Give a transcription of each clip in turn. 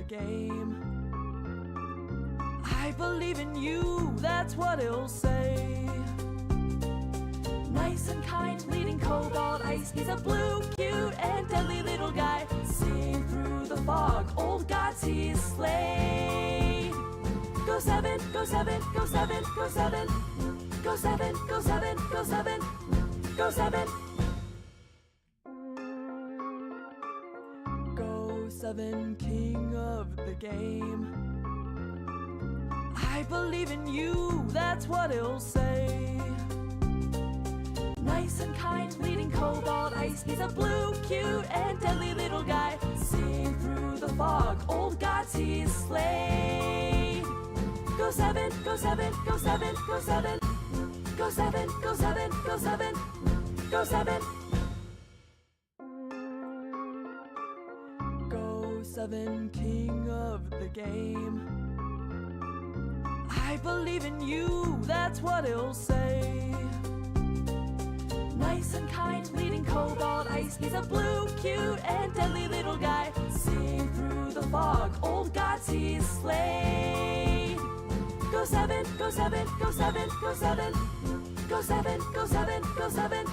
the game. I believe in you, that's what it'll say. Nice and kind, leading cobalt ice. He's a blue, cute, and deadly little guy. Seeing through the fog, old gods he's slayed. Go7, Go7, Go7, Go7. Go7, Go7, Go7, Go7. Go7, king of the game. I believe in you, that's what it'll say. Nice and kind, leading cobalt ice. He's a blue, cute, and deadly little guy. Seeing through the fog, old gods he's slayed. Go7, Go7, Go7, Go7. Go7, Go7, Go7, Go7. Go7, king of the game. I believe in you, that's what it'll say. Nice and kind, leading cobalt ice. He's a blue, cute, and deadly little guy. Seeing through the fog, old gods he's slayed. Go7, Go7, Go7, Go7. Go7, Go7, Go7,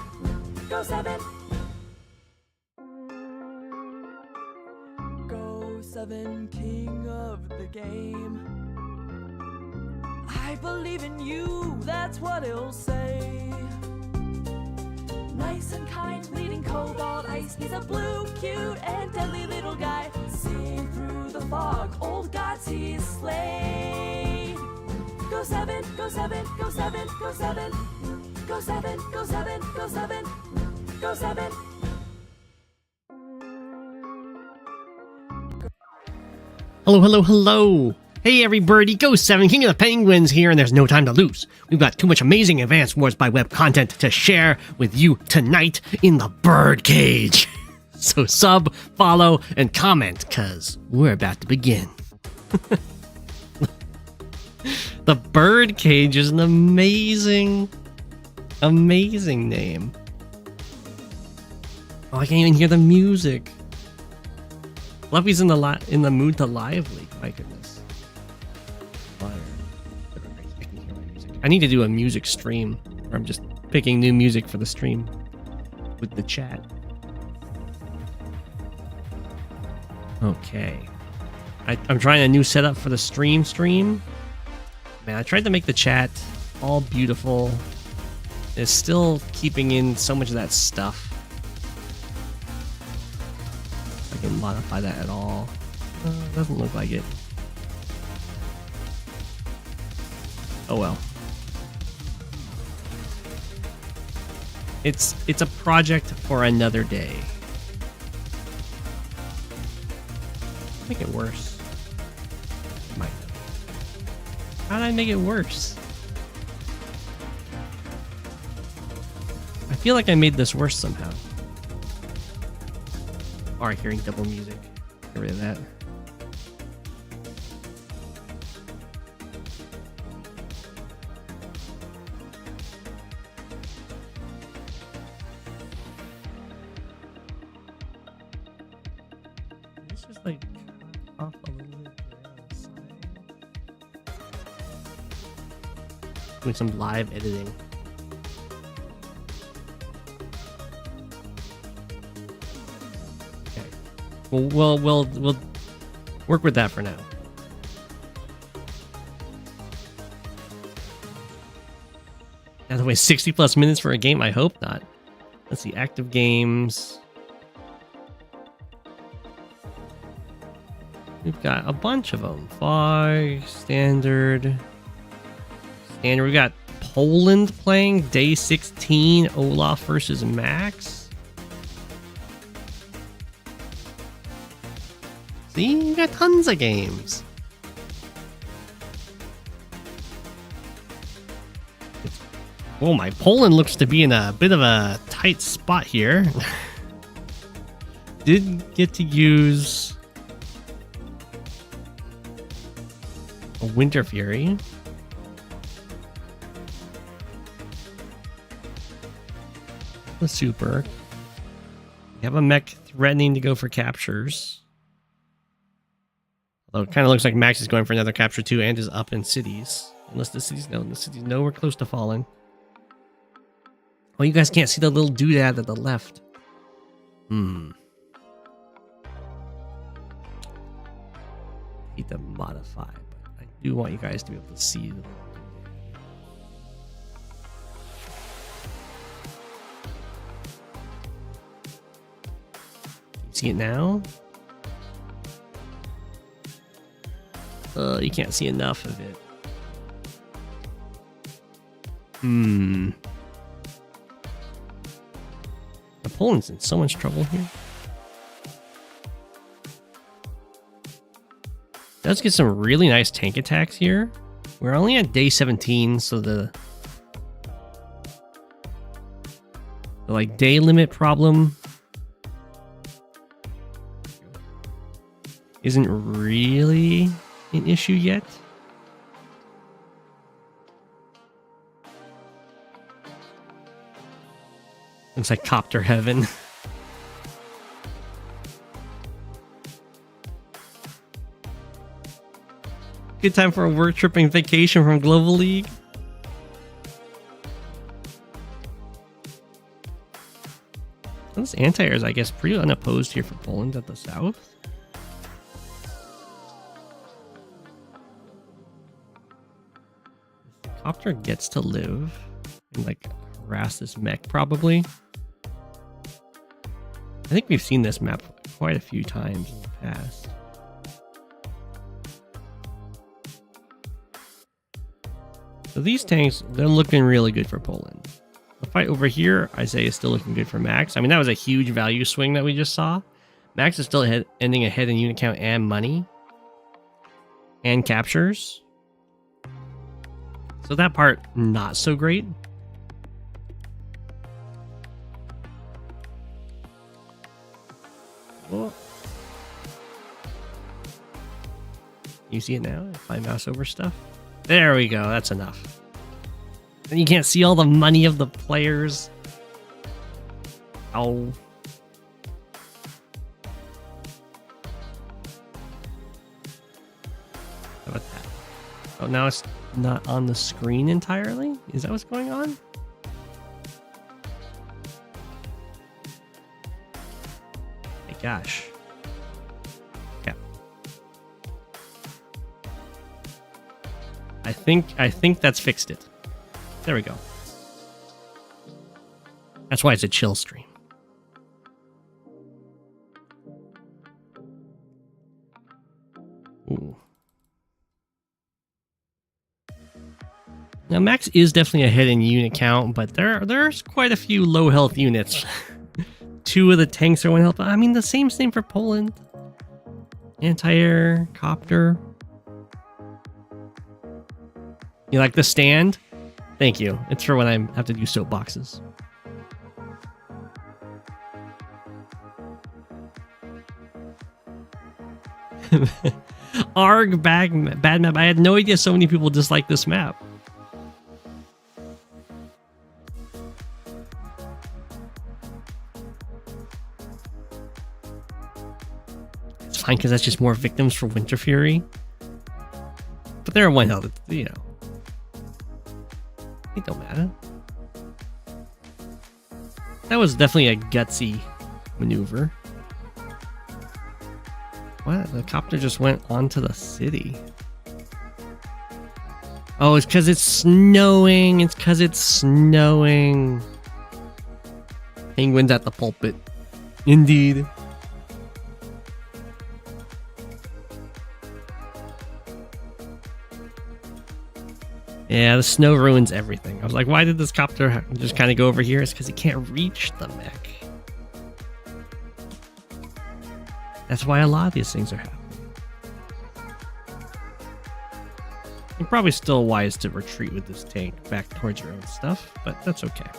Go7. Go7, king of the game. I believe in you, that's what it'll say. Nice and kind, leading cobalt ice. He's a blue, cute, and deadly little guy. Seeing through the fog, old gods he's slayed. Go7, Go7, Go7, Go7. Go7, Go7, Go7, Go7. Hello, hello, hello! Hey everybody, Go7, King of the Penguins here, and there's no time to lose. We've got too much amazing Advanced Wars by Web content to share with you tonight in the birdcage. So sub, follow, and comment, cause we're about to begin. The birdcage is an amazing name. Oh, I can't even hear the music. Fluffy's in the mood to lively. My goodness. I need to do a music stream where I'm just picking new music for the stream with the chat. Okay. I'm trying a new setup for the stream. Man, I tried to make the chat all beautiful. It's still keeping in so much of that stuff. I can modify that at all. Doesn't look like it. Oh well. It's a project for another day. Make it worse. Might. How did I make it worse? I feel like I made this worse somehow. Or hearing double music. Get rid of that. This is like off a little bit there on the side. Doing some live editing. We'll work with that for now. By the way, 60 plus minutes for a game? I hope not. Let's see, active games. We've got a bunch of them. Fog, standard. We got Poland playing day 16, Olaf versus Max. See, you got tons of games. Oh, my Poland looks to be in a bit of a tight spot here. Did get to use a Winter Fury. The super. We have a mech threatening to go for captures. Although it kind of looks like Max is going for another capture too and is up in cities. Unless the city's nowhere close to falling. Oh, you guys can't see the little doodad at the left. Need to modify, but I do want you guys to be able to see the little doodad. You see it now? You can't see enough of it. Poland's in so much trouble here. Does get some really nice tank attacks here. We're only at day 17, so the like day limit problem isn't really an issue yet. Looks like copter heaven. Good time for a work trip and vacation from Global League. Those anti-air is, I guess, pretty unopposed here for Poland at the south. Copter gets to live and like harass this mech probably. I think we've seen this map quite a few times in the past. So these tanks, they're looking really good for Poland. The fight over here, I say, is still looking good for Max. I mean, that was a huge value swing that we just saw. Max is still ending ahead in unit count and money. And captures. So that part, not so great. Whoa. You see it now? If I mouse over stuff. There we go. That's enough. And you can't see all the money of the players. Oh. How about that? Oh, now it's not on the screen entirely? Is that what's going on? Hey, gosh. Yeah. I think that's fixed it. There we go. That's why it's a chill stream. Ooh. Now Max is definitely ahead in unit count, but there's quite a few low health units. 2 of the tanks are 1 health. I mean, the same for Poland. Anti-air, copter. You like the stand? Thank you. It's for when I have to do soapboxes. Arg, bad map. I had no idea so many people dislike this map. It's fine because that's just more victims for Winter Fury. But they're 1 health, you know. It don't matter. That was definitely a gutsy maneuver. What? The copter just went onto the city. Oh, it's because it's snowing. It's because it's snowing. Penguins at the pulpit. Indeed. Yeah, the snow ruins everything. I was like, why did this copter just kind of go over here? It's because he can't reach the mech. That's why a lot of these things are happening. You're probably still wise to retreat with this tank back towards your own stuff, but that's okay.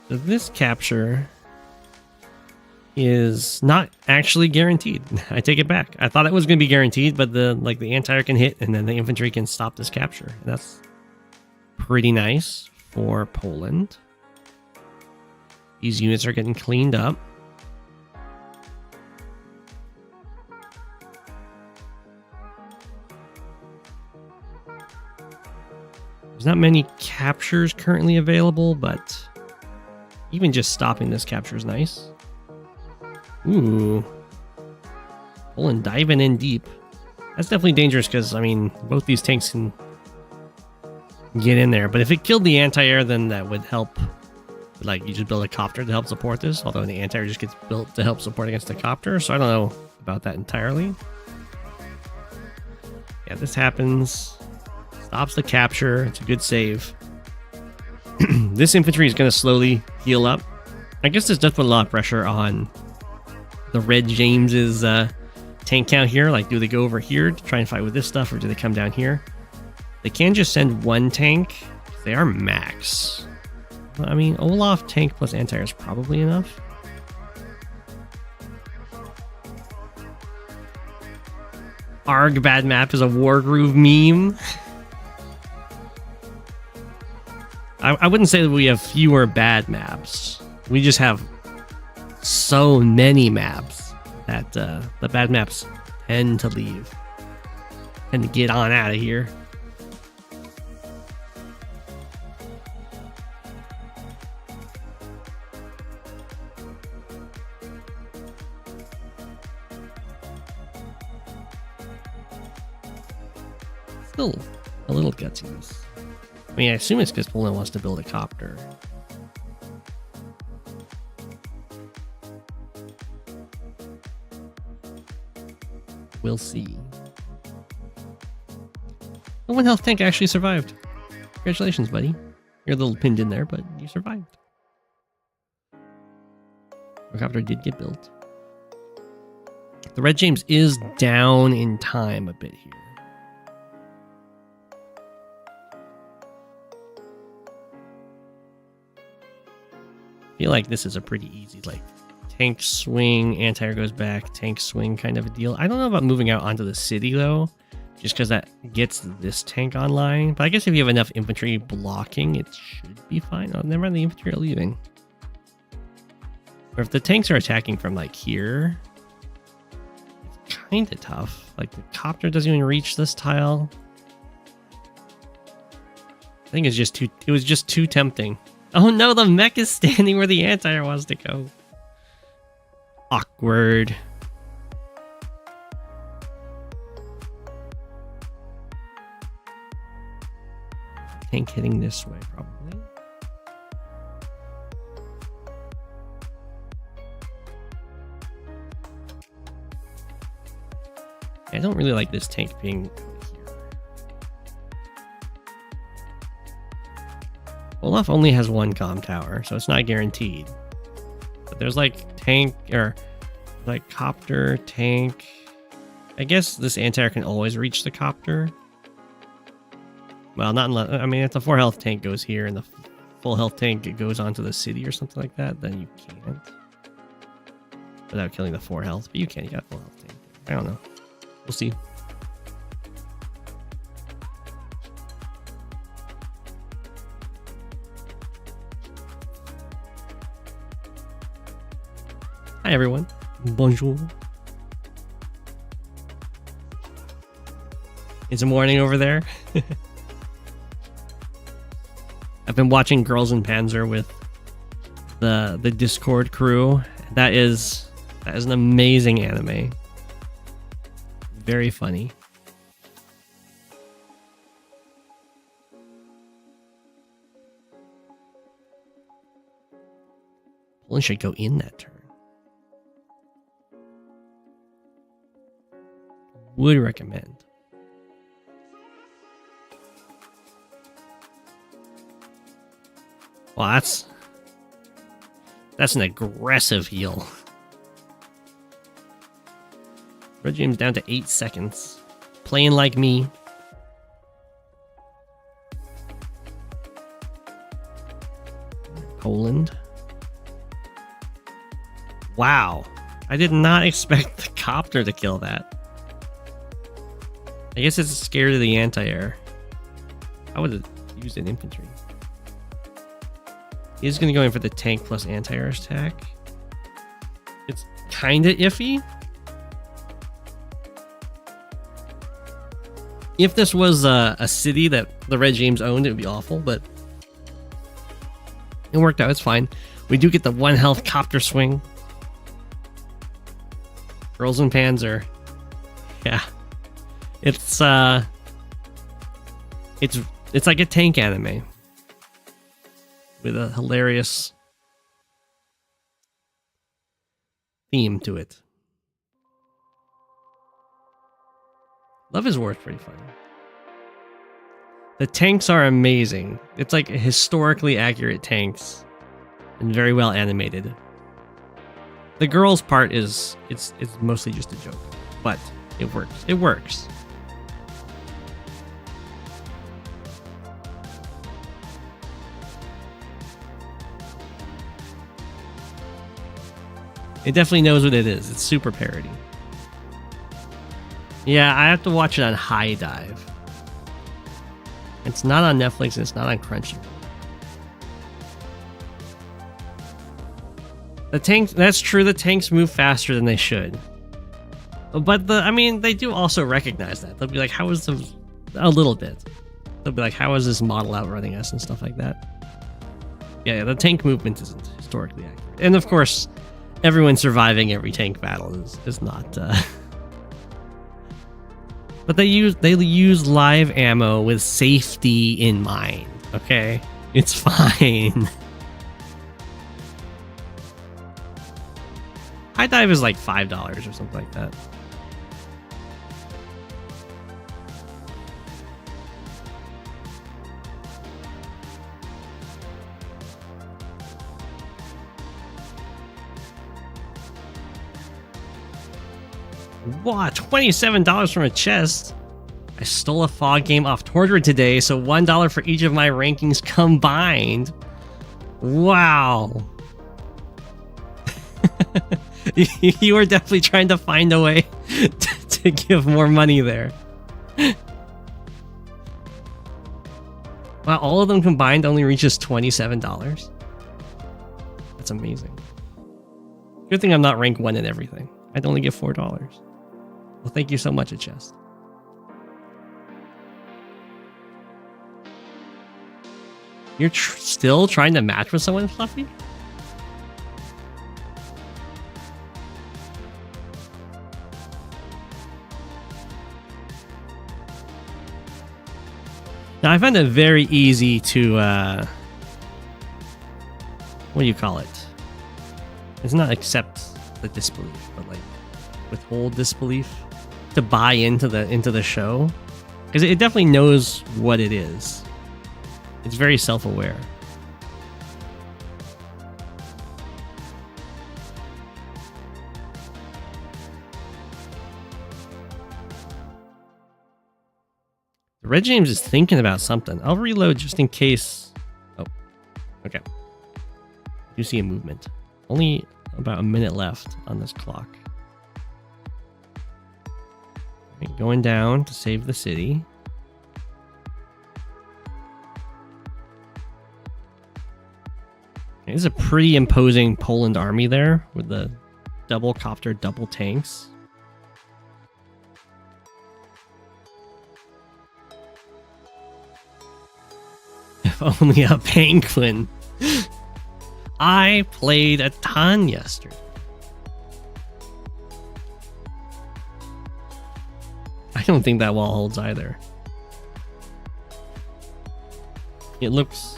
So this capture is not actually guaranteed. I take it back. I thought it was going to be guaranteed, but the anti-air can hit and then the infantry can stop this capture. And that's pretty nice for Poland. These units are getting cleaned up. There's not many captures currently available, but even just stopping this capture is nice. Ooh. Pulling, diving in deep. That's definitely dangerous because, I mean, both these tanks can get in there. But if it killed the anti-air, then that would help. Like, you just build a copter to help support this. Although the anti-air just gets built to help support against the copter. So I don't know about that entirely. Yeah, this happens. Stops the capture. It's a good save. This infantry is going to slowly heal up. I guess this does put a lot of pressure on the Red James's tank count here. Like, do they go over here to try and fight with this stuff, or do they come down here? They can just send one tank. They are max. I mean, Olaf tank plus anti-air is probably enough. Arg bad map is a war groove meme. I wouldn't say that we have fewer bad maps. We just have so many maps that the bad maps tend to leave and to get on out of here. Still a little gutsiness. I mean, I assume it's because Poland wants to build a copter. We'll see. The one health tank actually survived. Congratulations, buddy. You're a little pinned in there, but you survived. The copter did get built. The Red James is down in time a bit here. I feel like this is a pretty easy, like, tank swing, anti-air goes back, tank swing kind of a deal. I don't know about moving out onto the city, though, just because that gets this tank online. But I guess if you have enough infantry blocking, it should be fine. Oh, never mind, the infantry are leaving. Or if the tanks are attacking from, like, here, it's kind of tough. Like, the copter doesn't even reach this tile. I think it's just it was just too tempting. Oh no, the mech is standing where the anti-air wants to go. Awkward. Tank hitting this way, probably. I don't really like this tank being here. Olaf only has one comm tower, so it's not guaranteed. But there's like tank, or like copter, tank. I guess this anti-air can always reach the copter. Well, not unless, I mean, if the 4 health tank goes here and the full health tank goes onto the city or something like that, then you can't. Without killing the 4 health, but you can, you got full health tank. I don't know. We'll see. Hi everyone. Bonjour. It's a morning over there. I've been watching Girls in Panzer with the Discord crew. That is an amazing anime. Very funny. Poland should go in that turn. Would recommend. Well, that's an aggressive heal. Red James down to 8 seconds. Playing like me. Poland. Wow. I did not expect the copter to kill that. I guess it's scared of the anti-air. I would have used an infantry. He's going to go in for the tank plus anti-air attack. It's kind of iffy. If this was a city that the Red James owned, it would be awful, but it worked out. It's fine. We do get the 1 health copter swing. Girls and Panzer. Yeah. It's like a tank anime with a hilarious theme to it. Love is War is pretty fun. The tanks are amazing. It's like historically accurate tanks and very well animated. The girls part it's mostly just a joke, but it works. It works. It definitely knows what it is. It's super parody. Yeah, I have to watch it on High Dive. It's not on Netflix and it's not on Crunchyroll. The tanks, that's true, the tanks move faster than they should. But they do also recognize that. They'll be like, how is the... A little bit. They'll be like, how is this model outrunning us and stuff like that. Yeah, the tank movement isn't historically accurate. And of course, everyone surviving every tank battle is not... But they use live ammo with safety in mind, okay? It's fine. High Dive is like $5 or something like that. Wow, $27 from a chest. I stole a fog game off Tordra today, so $1 for each of my rankings combined. Wow. You were definitely trying to find a way to give more money there. Wow, all of them combined only reaches $27. That's amazing. Good thing I'm not rank 1 in everything. I'd only get $4. Well, thank you so much, a chest. You're still trying to match with someone, Fluffy? Now, I find it very easy to, what do you call it? It's not accept the disbelief, but like withhold disbelief to buy into the show, because it definitely knows what it is. It's very self-aware. Red James is thinking about something. I'll reload just in case. Oh, okay. You see a movement. Only about a minute left on this clock. Okay, going down to save the city. Okay, this is a pretty imposing Poland army there with the double copter, double tanks. If only a penguin. I played a ton yesterday. I don't think that wall holds either. It looks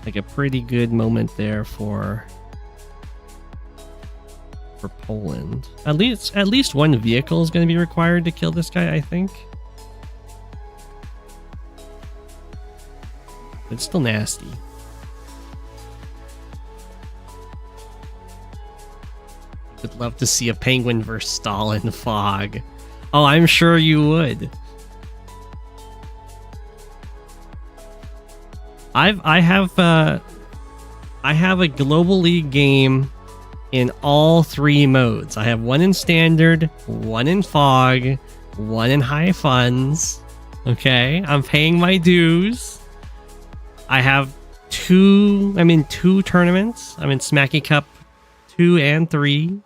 like a pretty good moment there for Poland. At least one vehicle is going to be required to kill this guy, I think. It's still nasty. Would love to see a penguin versus Stalin fog. Oh, I'm sure you would. I have a Global League game in all 3 modes. I have one in standard, one in fog, one in high funds. Okay, I'm paying my dues. I have I'm in 2 tournaments. I'm in Smacky Cup 2 and 3.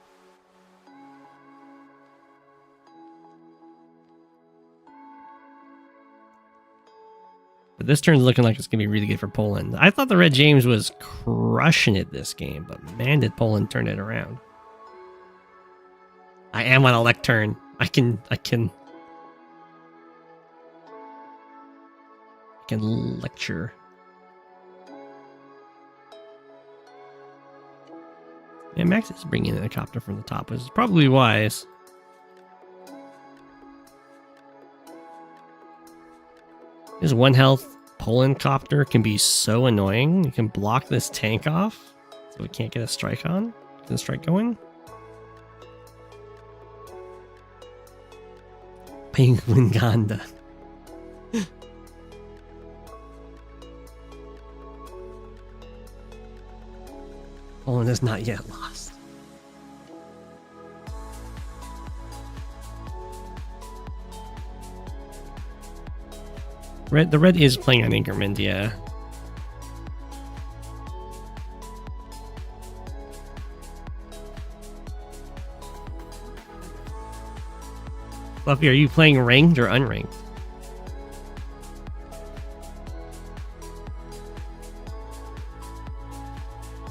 But this turn's looking like it's going to be really good for Poland. I thought the Red James was crushing it this game, but man, did Poland turn it around. I am on a lectern. I can lecture. Yeah, Max is bringing in a copter from the top, which is probably wise. This 1 health Poland copter can be so annoying. You can block this tank off, so we can't get a strike on. Get a strike going. Penguin Ganda. Poland is not yet lost. The red is playing on Ingerman, yeah. Fluffy, are you playing ranked or unranked?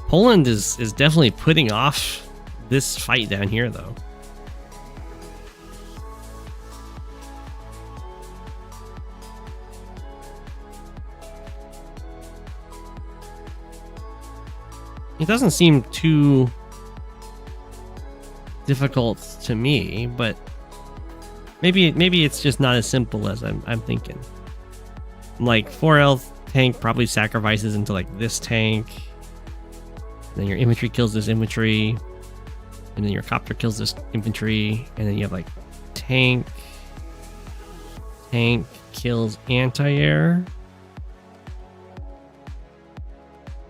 Poland is definitely putting off this fight down here, though. It doesn't seem too difficult to me, but maybe it's just not as simple as I'm thinking. Like 4 health tank probably sacrifices into like this tank. Then your infantry kills this infantry, and then your copter kills this infantry, and then you have like tank kills anti-air.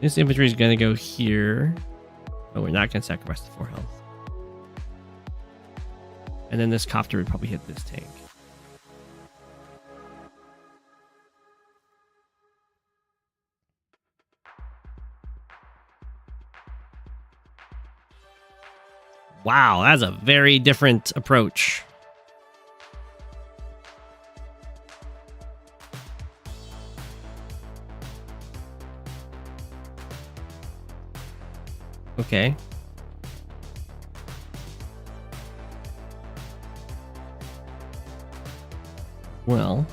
This infantry is gonna go here, but we're not gonna sacrifice the 4 health. And then this copter would probably hit this tank. Wow, that's a very different approach. Okay. Well,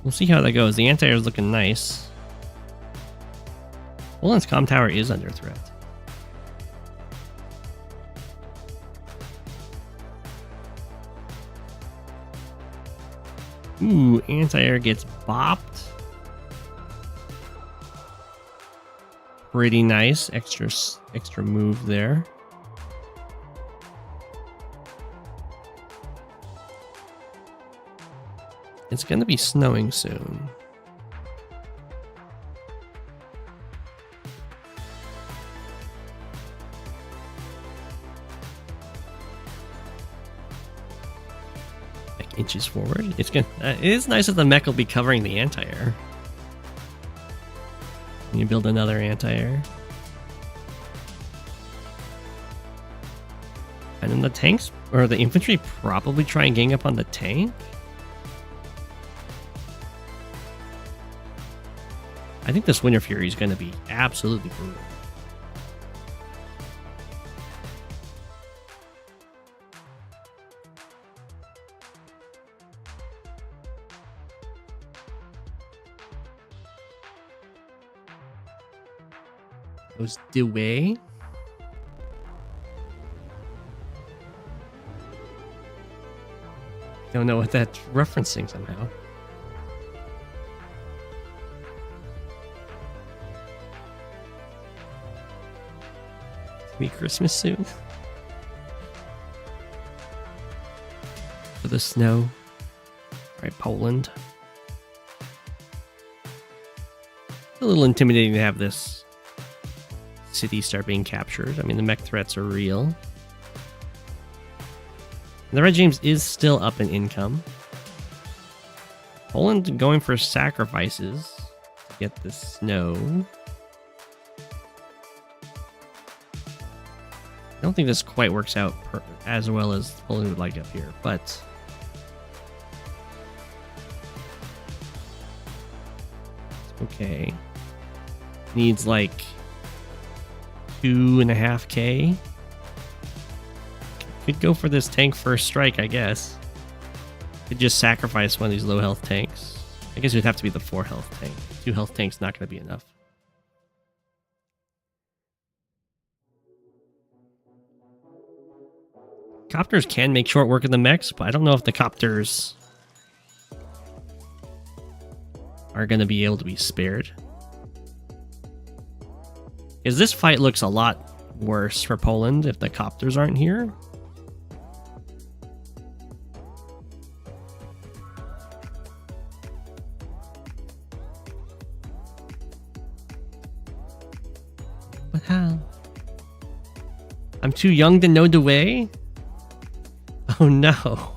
we'll see how that goes. The anti-air is looking nice. Poland's comm tower is under threat. Ooh, anti-air gets bopped. Pretty nice. Extra move there. It's gonna be snowing soon. Like inches forward. It's gonna. It is nice that the mech will be covering the anti-air. You build another anti-air. And then the tanks, or the infantry, probably try and gang up on the tank. I think this Winter Fury is going to be absolutely brutal. Goes Dewey. Don't know what that's referencing somehow. It'll be Christmas soon. For the snow. Alright, Poland. It's a little intimidating to have this city start being captured. I mean, the mech threats are real. And the Red James is still up in income. Poland going for sacrifices to get the snow. I don't think this quite works out as well as Poland would like up here, but okay. Needs like 2.5K. Could go for this tank first strike, I guess. Could just sacrifice one of these low health tanks. I guess it would have to be the 4 health tank. 2 health tanks not going to be enough. Copters can make short work of the mechs, but I don't know if the copters are going to be able to be spared. Because this fight looks a lot worse for Poland if the copters aren't here. But how? I'm too young to know the way? Oh no.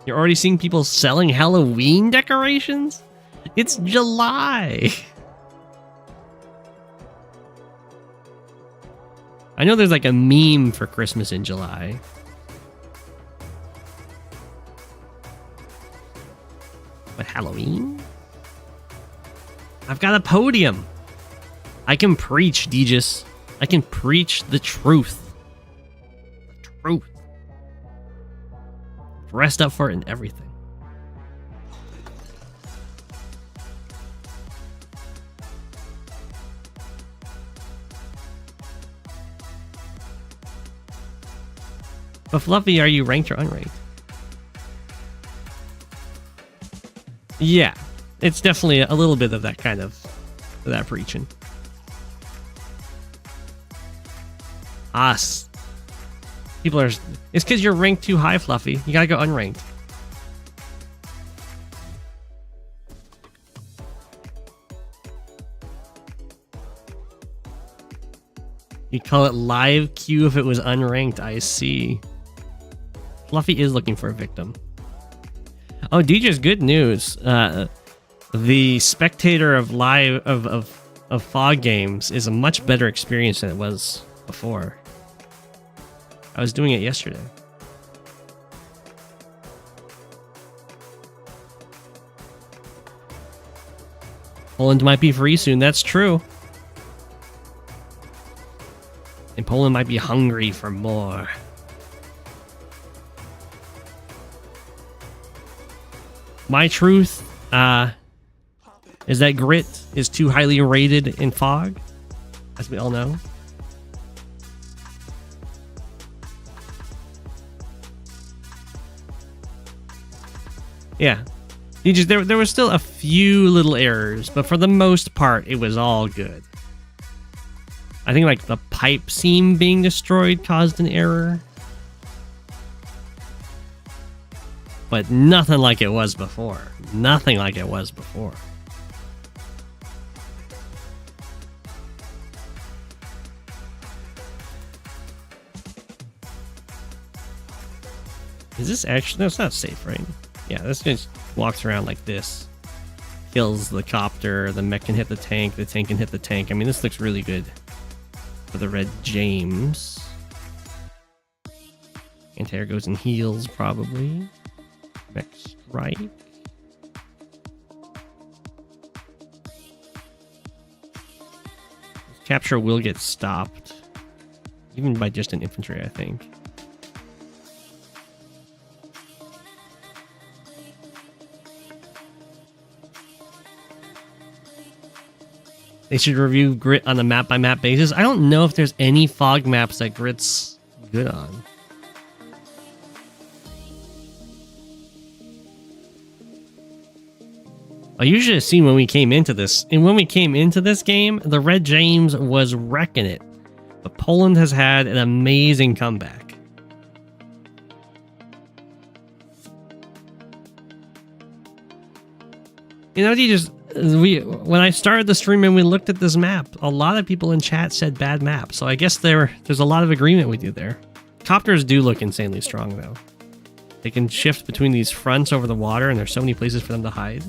You're already seeing people selling Halloween decorations? It's July. I know there's like a meme for Christmas in July. But Halloween? I've got a podium. I can preach, Deegis. I can preach the truth. The truth. Dressed up for it and everything. But Fluffy, are you ranked or unranked? Yeah, it's definitely a little bit of that kind of that preaching. Us. People are... It's because you're ranked too high, Fluffy. You gotta go unranked. You call it live queue if it was unranked. I see. Fluffy is looking for a victim. Oh, DJ's good news. The spectator of live of fog games is a much better experience than it was before. I was doing it yesterday. Poland might be free soon, that's true. And Poland might be hungry for more. My truth is that Grit is too highly rated in Fog, as we all know. Yeah. There were still a few little errors, but for the most part, it was all good. I think like the pipe seam being destroyed caused an error. But nothing like it was before. Nothing like it was before. Is this actually... No, it's not safe, right? Yeah, this just walks around like this. Kills the copter, the mech can hit the tank can hit the tank. I mean, this looks really good for the Red James. Anti-air goes and heals, probably. Mech strike. Capture will get stopped. Even by just an infantry, I think. They should review Grit on a map-by-map basis. I don't know if there's any fog maps that Grit's good on. You should have seen when we came into this. And when we came into this game, the Red James was wrecking it. But Poland has had an amazing comeback. You know, when I started the stream and we looked at this map, a lot of people in chat said bad map. So I guess there's a lot of agreement with you there. Copters do look insanely strong, though. They can shift between these fronts over the water, and there's so many places for them to hide.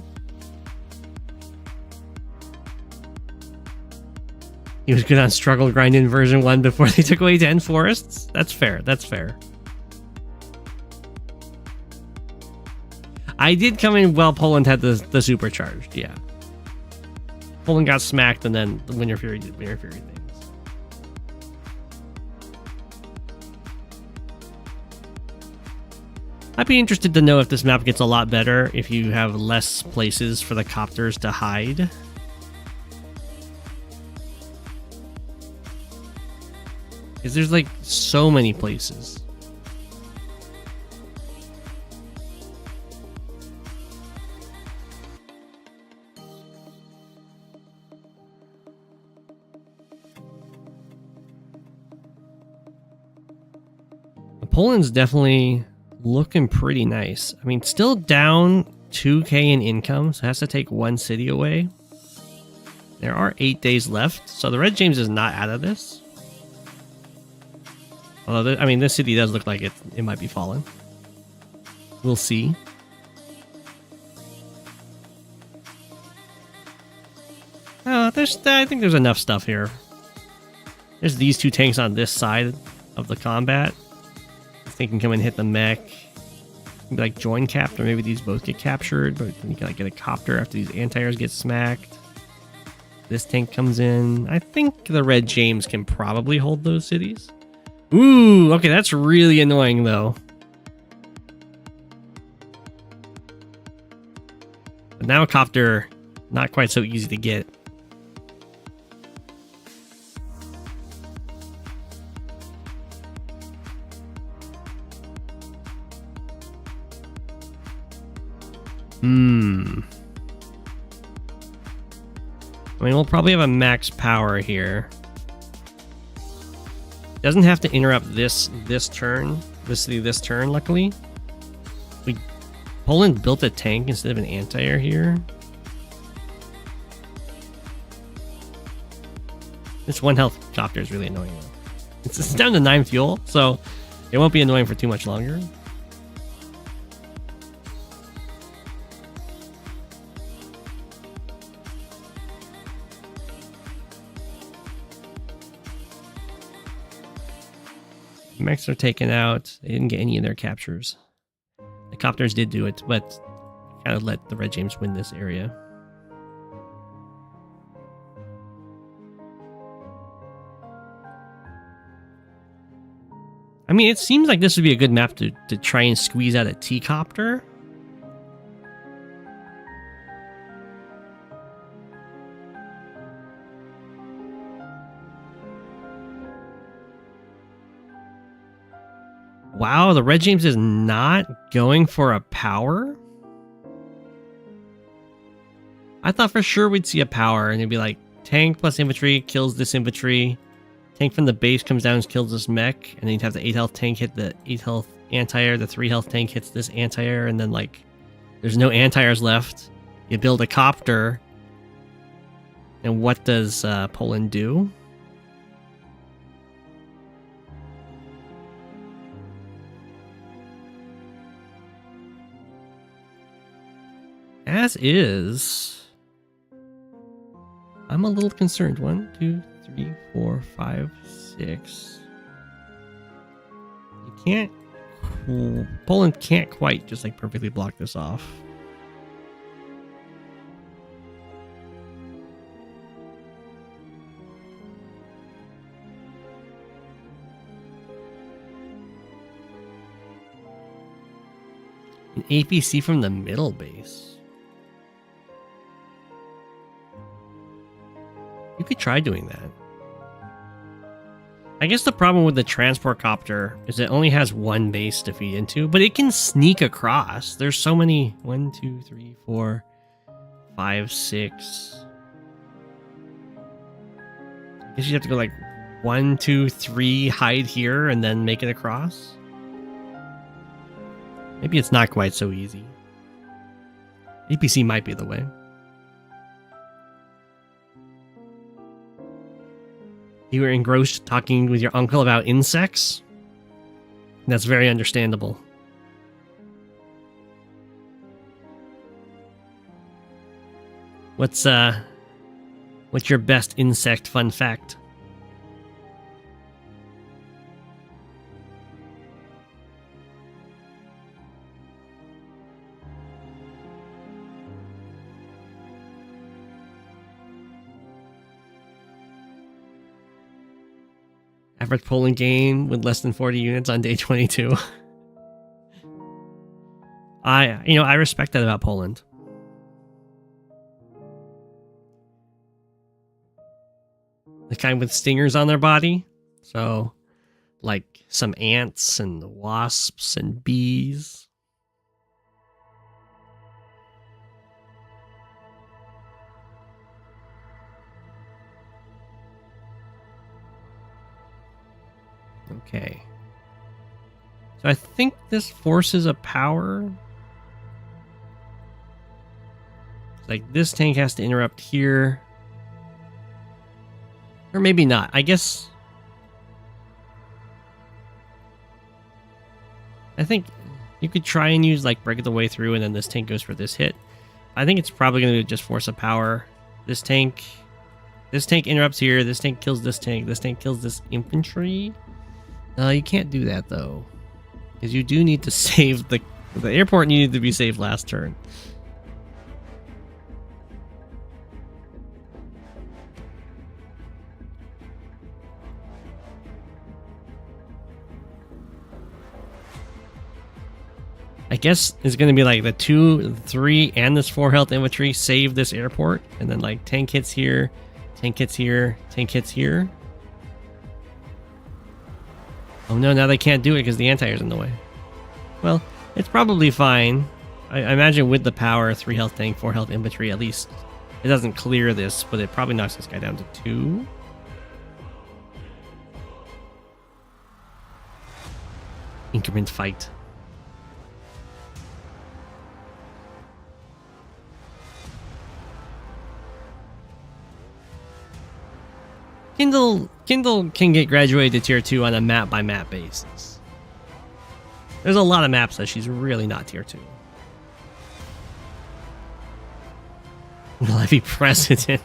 He was good on struggle grind in version 1 before they took away 10 forests. That's fair. That's fair. I did come in while Poland had the supercharged, yeah. Poland got smacked, and then the Winter Fury did Winter Fury things. I'd be interested to know if this map gets a lot better if you have less places for the copters to hide. Because there's like so many places. Poland's definitely looking pretty nice. I mean, still down 2k in income, so it has to take one city away. There are 8 days left, so the Red James is not out of this. Although, I mean, this city does look like it might be falling. We'll see. I think there's enough stuff here. There's these 2 tanks on this side of the combat. They can come and hit the mech. Maybe like join capped, or maybe these both get captured, but then you can like get a copter after these anti-airs get smacked. This tank comes in. I think the Red James can probably hold those cities. Ooh, okay, that's really annoying though. But now a copter, not quite so easy to get. I mean, we'll probably have a max power here. Doesn't have to interrupt this turn, this turn, luckily. Poland built a tank instead of an anti-air here. This 1 health copter is really annoying though. It's down to 9 fuel, so it won't be annoying for too much longer. Mechs are taken out. They didn't get any of their captures. The copters did do it, but kind of let the Red James win this area. I mean, it seems like this would be a good map to try and squeeze out a T-copter. Wow, the Red James is not going for a power? I thought for sure we'd see a power and it'd be like tank plus infantry kills this infantry. Tank from the base comes down and kills this mech. And then you'd have the 8 health tank hit the 8 health anti-air. The 3 health tank hits this anti-air. And then like there's no anti-airs left. You build a copter. And what does Poland do? As is, I'm a little concerned. 1, 2, 3, 4, 5, 6. You can't. Poland can't quite just like perfectly block this off. An APC from the middle base. You could try doing that. I guess the problem with the transport copter is it only has 1 base to feed into, but it can sneak across. There's so many. 1, 2, 3, 4, 5, 6. I guess you have to go like 1, 2, 3, hide here, and then make it across. Maybe it's not quite so easy. APC might be the way. You were engrossed talking with your uncle about insects? That's very understandable. What's your best insect fun fact? Average polling gain with less than 40 units on day 22. I respect that about Poland. The kind with stingers on their body. So, like some ants and wasps and bees. Okay. So I think this forces a power. Like this tank has to interrupt here. Or maybe not. I guess... I think you could try and use like break the way through and then this tank goes for this hit. I think it's probably going to just force a power. This tank interrupts here. This tank kills this tank. This tank kills this infantry. You can't do that though. Because you do need to save the airport needed to be saved last turn. I guess it's going to be like the 2, 3, and this 4 health infantry save this airport. And then like tank hits here, tank hits here, tank hits here. Oh no, now they can't do it because the anti-air's in the way. Well, it's probably fine. I imagine with the power, 3 health tank, 4 health infantry, at least it doesn't clear this, but it probably knocks this guy down to 2. Increment fight. Kindle can get graduated to tier 2 on a map by map basis. There's a lot of maps that she's really not tier 2. Will I be president?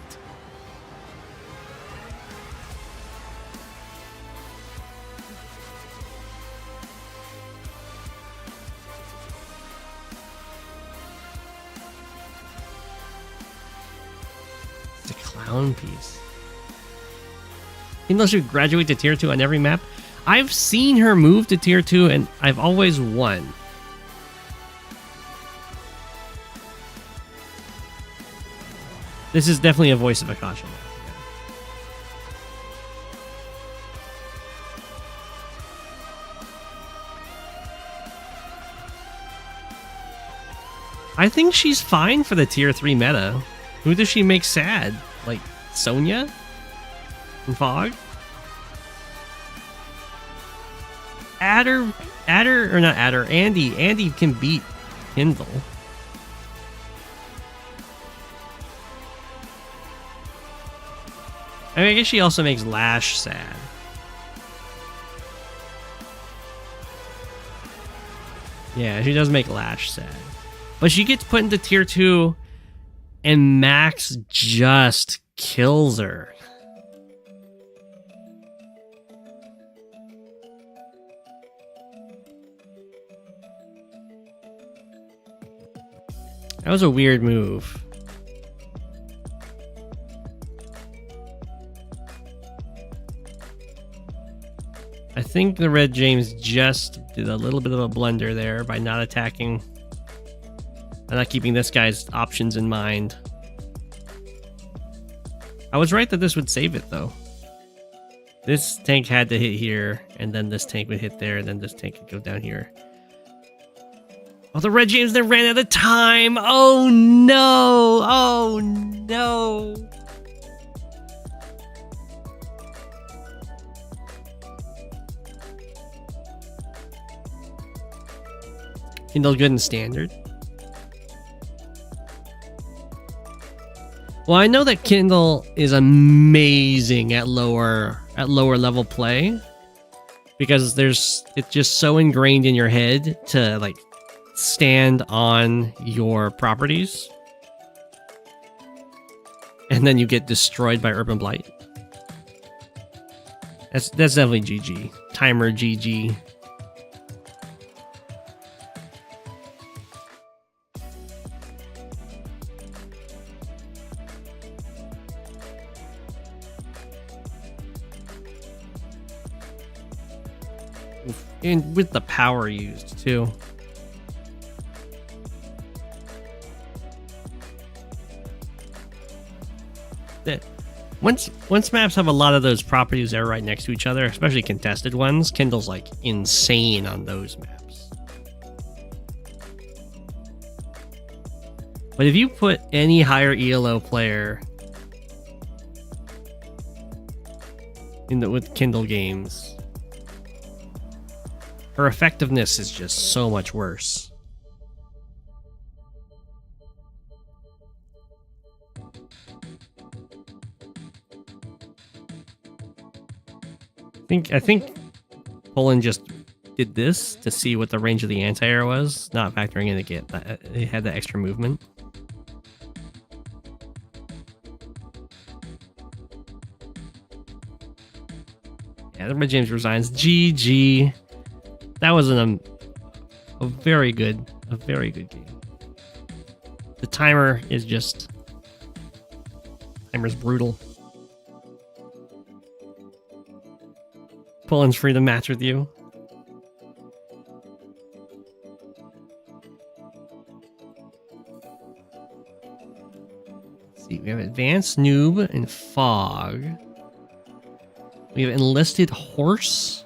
It's a clown piece. Kindle should graduate to tier 2 on every map. I've seen her move to tier 2 and I've always won. This is definitely a voice of a caution. I think she's fine for the tier 3 meta. Who does she make sad? Like Sonya? And Fog? Andy can beat Kindle. I mean, I guess she also makes Lash sad. Yeah, she does make Lash sad. But she gets put into tier 2 and Max just kills her. That was a weird move. I think the Red James just did a little bit of a blunder there by not attacking and not keeping this guy's options in mind. I was right that this would save it though. This tank had to hit here, and then this tank would hit there, and then this tank could go down here. Oh, the Red James then ran out of time. Oh no! Oh no! Kindle good in standard. Well, I know that Kindle is amazing at lower level play because it's just so ingrained in your head to like stand on your properties. and then you get destroyed by Urban Blight. That's definitely GG. Timer GG. And with the power used too. Once maps have a lot of those properties that are right next to each other, especially contested ones, Kindle's like insane on those maps. But if you put any higher ELO player with Kindle games, her effectiveness is just so much worse. I think Poland just did this to see what the range of the anti-air was, not factoring in it had that extra movement. Yeah, everybody James resigns. GG. That was a very good game. The timer is just... Timer's brutal. Poland's free to match with you. Let's see, we have Advanced Noob and Fog. We have Enlisted Horse.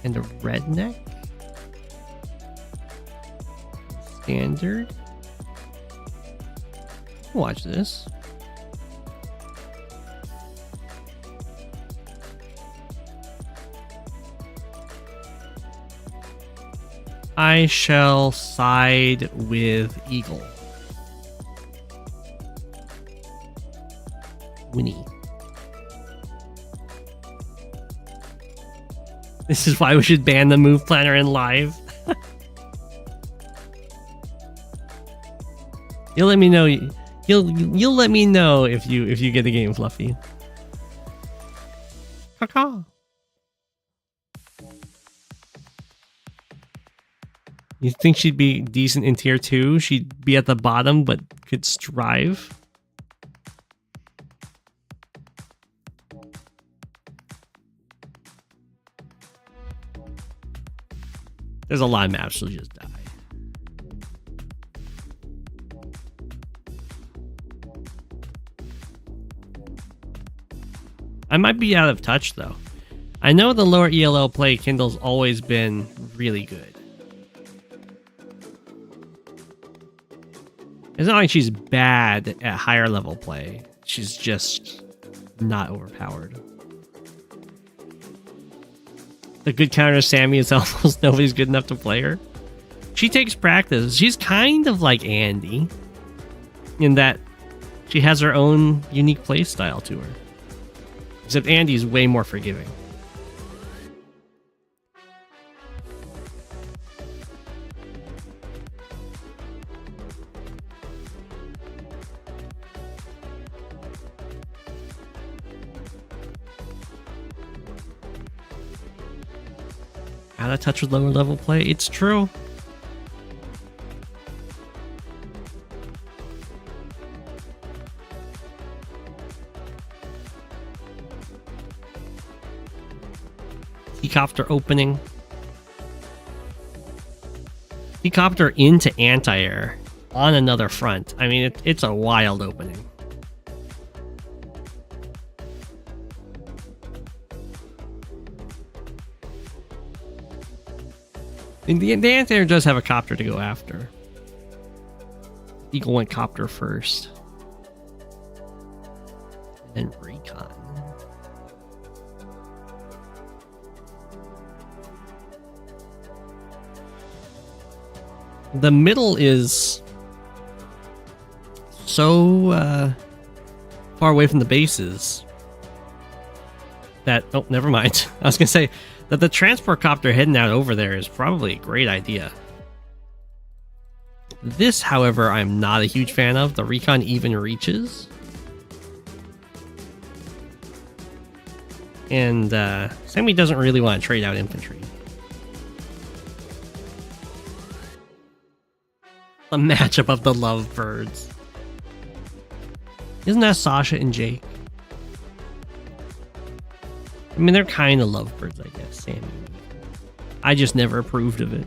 And a Redneck. Standard. Watch this. I shall side with Eagle. Winnie. This is why we should ban the move planner in live. You'll let me know. You'll let me know if you get the game, Fluffy. Caw. You think she'd be decent in tier 2? She'd be at the bottom, but could strive. There's a lot of maps she'll just die. I might be out of touch, though. I know the lower ELO play Kindle's always been really good. It's not like she's bad at higher level play. She's just not overpowered. The good counter Sami is almost nobody's good enough to play her. She takes practice. She's kind of like Andy in that she has her own unique play style to her. Except Andy's way more forgiving. Out of touch with lower level play. It's true. Helicopter opening. Helicopter into anti-air on another front. I mean, it's a wild opening. And the anti-air does have a copter to go after. Eagle went copter first. And then recon. The middle is so far away from the bases that... Oh, never mind. I was going to say that the transport copter heading out over there is probably a great idea. This, however, I'm not a huge fan of. The recon even reaches. And Sami doesn't really want to trade out infantry. The matchup of the lovebirds. Isn't that Sasha and Jake? I mean, they're kind of lovebirds, I guess, Sami. I just never approved of it.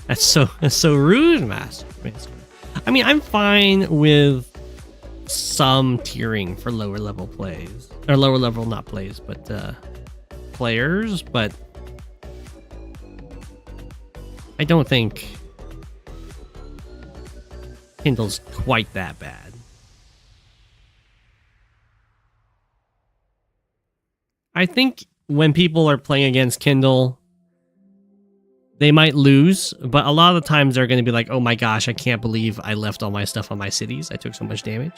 That's so rude, Master. I mean, I'm fine with some tiering for lower level plays. Or lower level, not plays, but players, but I don't think Kindle's quite that bad. I think when people are playing against Kindle, they might lose, but a lot of the times they're going to be like, oh my gosh, I can't believe I left all my stuff on my cities. I took so much damage.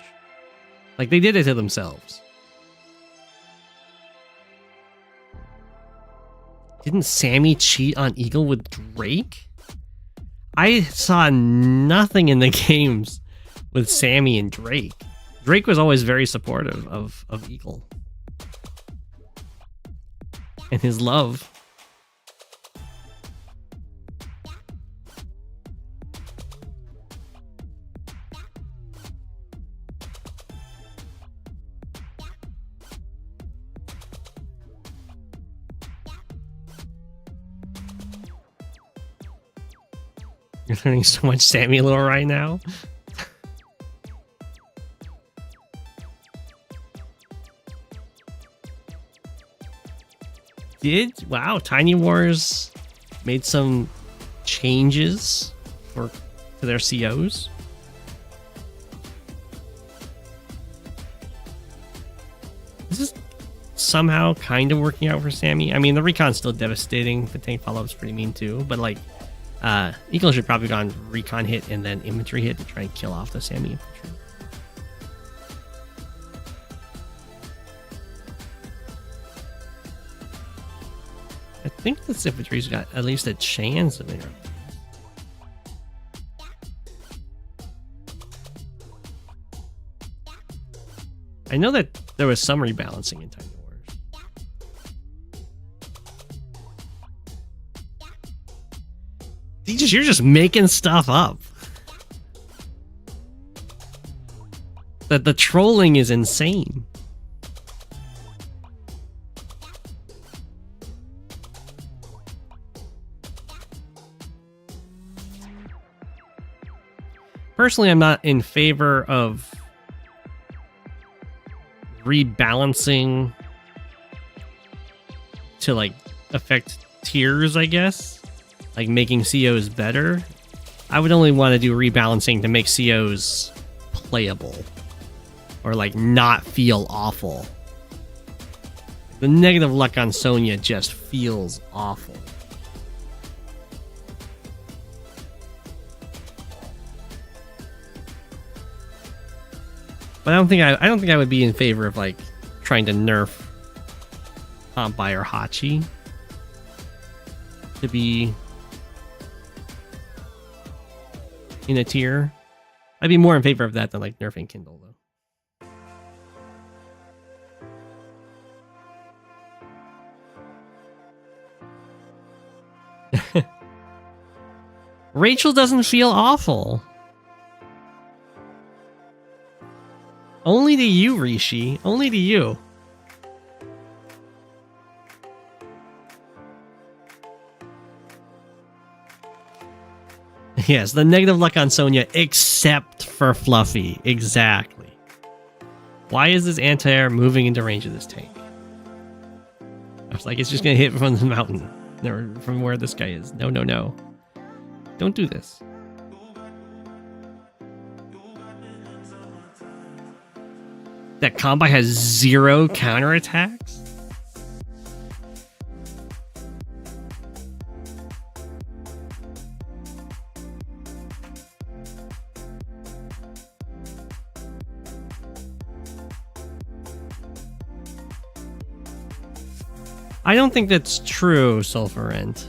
Like, they did it to themselves. Didn't Sami cheat on Eagle with Drake? I saw nothing in the games with Sami and Drake. Drake was always very supportive of Eagle. And his love. You're learning so much Sami lore right now. Wow, Tiny Wars made some changes to their COs. This is somehow kind of working out for Sami. I mean, the recon's still devastating. The tank follow-up's pretty mean too, but like, Eagle should probably gone recon hit and then infantry hit to try and kill off the Sami infantry. I think this infantry's got at least a chance of it. I know that there was some rebalancing in Tiny Wars. You're just making stuff up. The trolling is insane. Personally, I'm not in favor of rebalancing to like affect tiers, I guess, like making COs better. I would only want to do rebalancing to make COs playable or like not feel awful. The negative luck on Sonya just feels awful. But I don't think I would be in favor of like trying to nerf Pompai or Hachi to be in a tier. I'd be more in favor of that than like nerfing Kindle though. Rachel doesn't feel awful. Only to you, Rishi. Only to you. Yes, the negative luck on Sonya, except for Fluffy. Exactly. Why is this anti-air moving into range of this tank? I was like, it's just going to hit from the mountain. Or from where this guy is. No, no, no. Don't do this. That combat has 0 counterattacks? I don't think that's true, Sulfurent.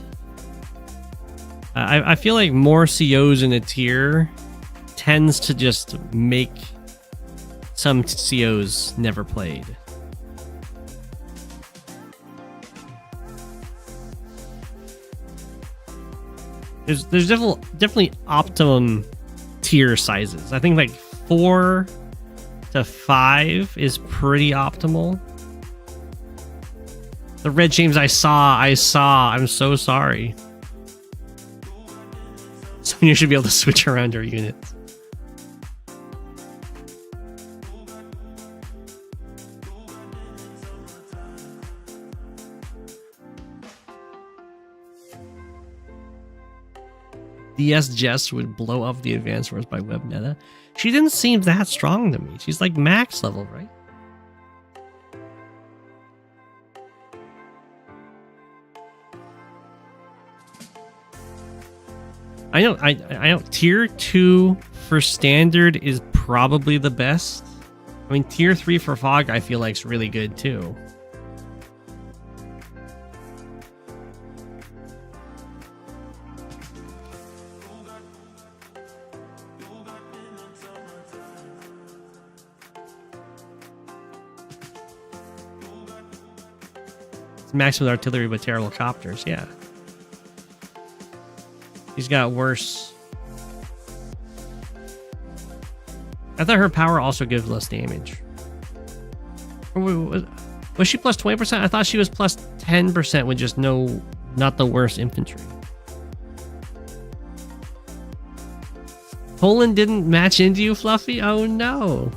I feel like more COs in a tier tends to just make some COs never played. There's definitely optimum tier sizes. I think like 4 to 5 is pretty optimal. The red James I saw. I'm so sorry. So you should be able to switch around your units. DS Jess would blow up the advanced wars by web meta. She didn't seem that strong to me. She's like max level, right? I know tier 2 for standard is probably the best. I mean, tier 3 for fog I feel like is really good too. It's max with artillery but terrible copters, yeah. He's got worse. I thought her power also gives less damage. Was she plus 20%? I thought she was plus 10% with just not the worst infantry. Poland didn't match into you, Fluffy? Oh no.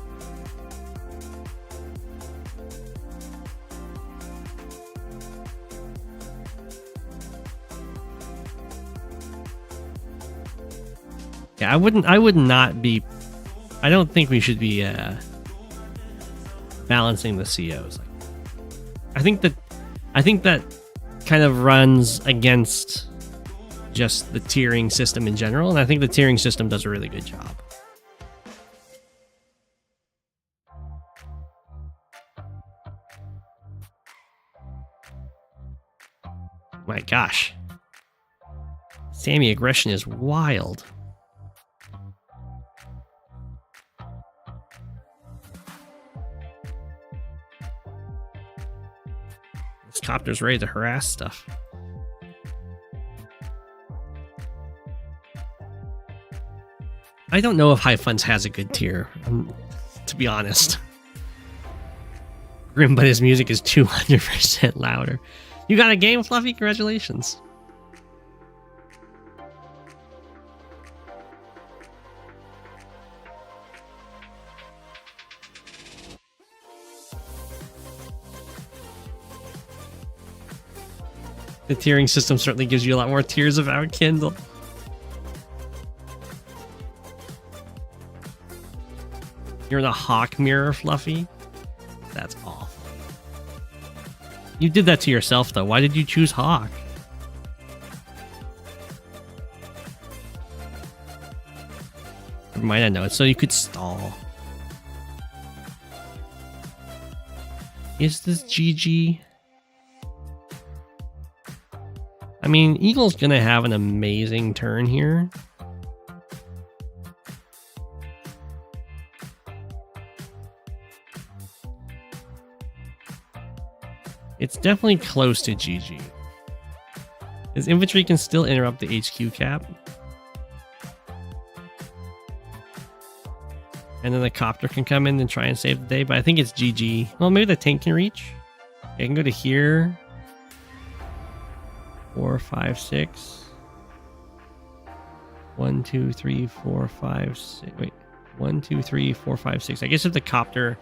Yeah, I would not be. I don't think we should be balancing the COs. I think that kind of runs against just the tiering system in general, and I think the tiering system does a really good job. My gosh. Sami aggression is wild. This copter's ready to harass stuff. I don't know if High Funds has a good tier, to be honest. Grim, but his music is 200% louder. You got a game, Fluffy? Congratulations. The tiering system certainly gives you a lot more tiers of our Kindle. You're in a hawk mirror, Fluffy? That's awful. You did that to yourself, though. Why did you choose hawk? Never mind, I know it. So you could stall. Is this GG? I mean, Eagle's gonna have an amazing turn here. It's definitely close to GG. His infantry can still interrupt the HQ cap. And then the copter can come in and try and save the day, but I think it's GG. Well, maybe the tank can reach. I can go to here. 4, 5, 6. 1, 2, 3, 4, 5, 6. Wait. 1, 2, 3, 4, 5, 6. I guess if the copter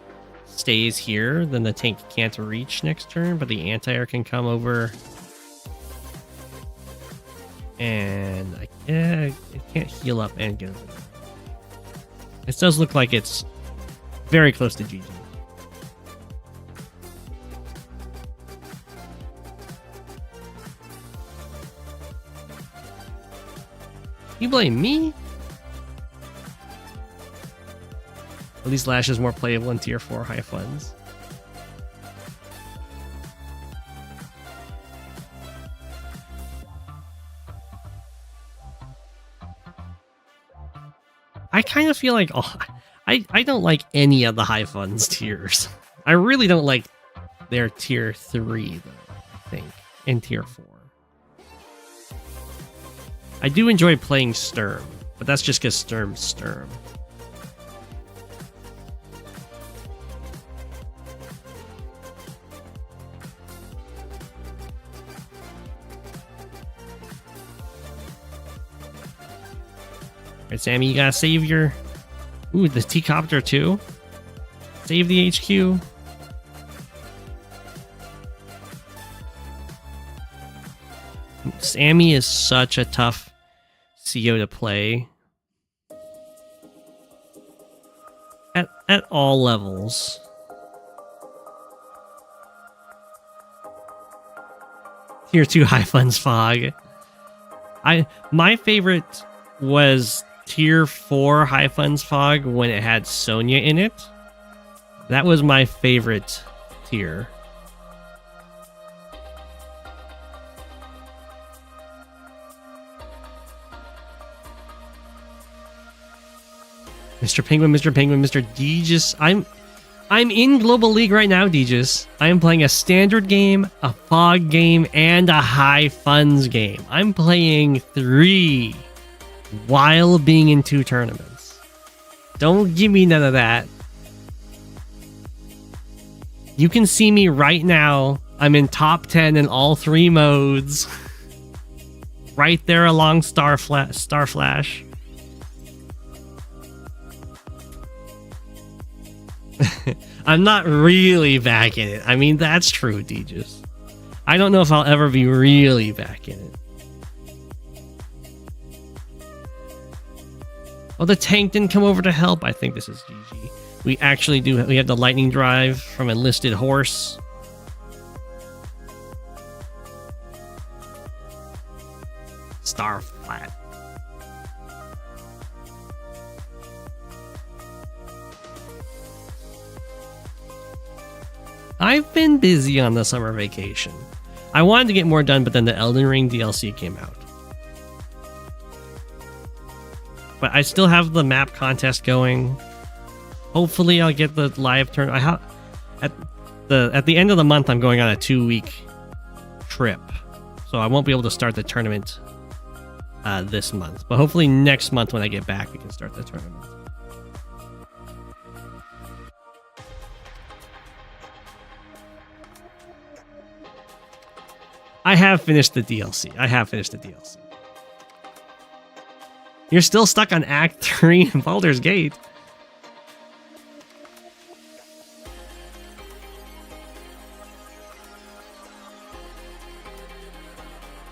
stays here, then the tank can't reach next turn, but the anti-air can come over. And it can't heal up and get over there. It does look like it's very close to GG. You blame me? At least Lash is more playable in tier 4 high funds. kind of feel like I don't like any of the high funds tiers. I really don't like their tier 3 though, I think, and tier 4. I do enjoy playing Sturm, but that's just because Sturm's Sturm. Alright, Sammy, you gotta save your... Ooh, the T-Copter too? Save the HQ. Sami is such a tough CO to play. At all levels. Tier 2 high funds fog. My favorite was Tier 4 high funds fog when it had Sonya in it. That was my favorite tier. Mr. Penguin, Mr. Deegis. I'm in Global League right now, Deegis. I am playing a standard game, a fog game, and a high funds game. I'm playing 3 while being in 2 tournaments. Don't give me none of that. You can see me right now. I'm in top 10 in all 3 modes. Right there along Star Flash. I'm not really back in it. I mean, that's true, Deegis. I don't know if I'll ever be really back in it. Oh, the tank didn't come over to help. I think this is GG. We actually do. We have the lightning drive from Enlisted Horse. Star Flat. I've been busy on the summer vacation. I wanted to get more done, but then the Elden Ring DLC came out. But I still have the map contest going. Hopefully I'll get the live turn. At the end of the month I'm going on a 2-week trip. So I won't be able to start the tournament this month. But hopefully next month when I get back we can start the tournament. I have finished the DLC. You're still stuck on Act 3 in Baldur's Gate.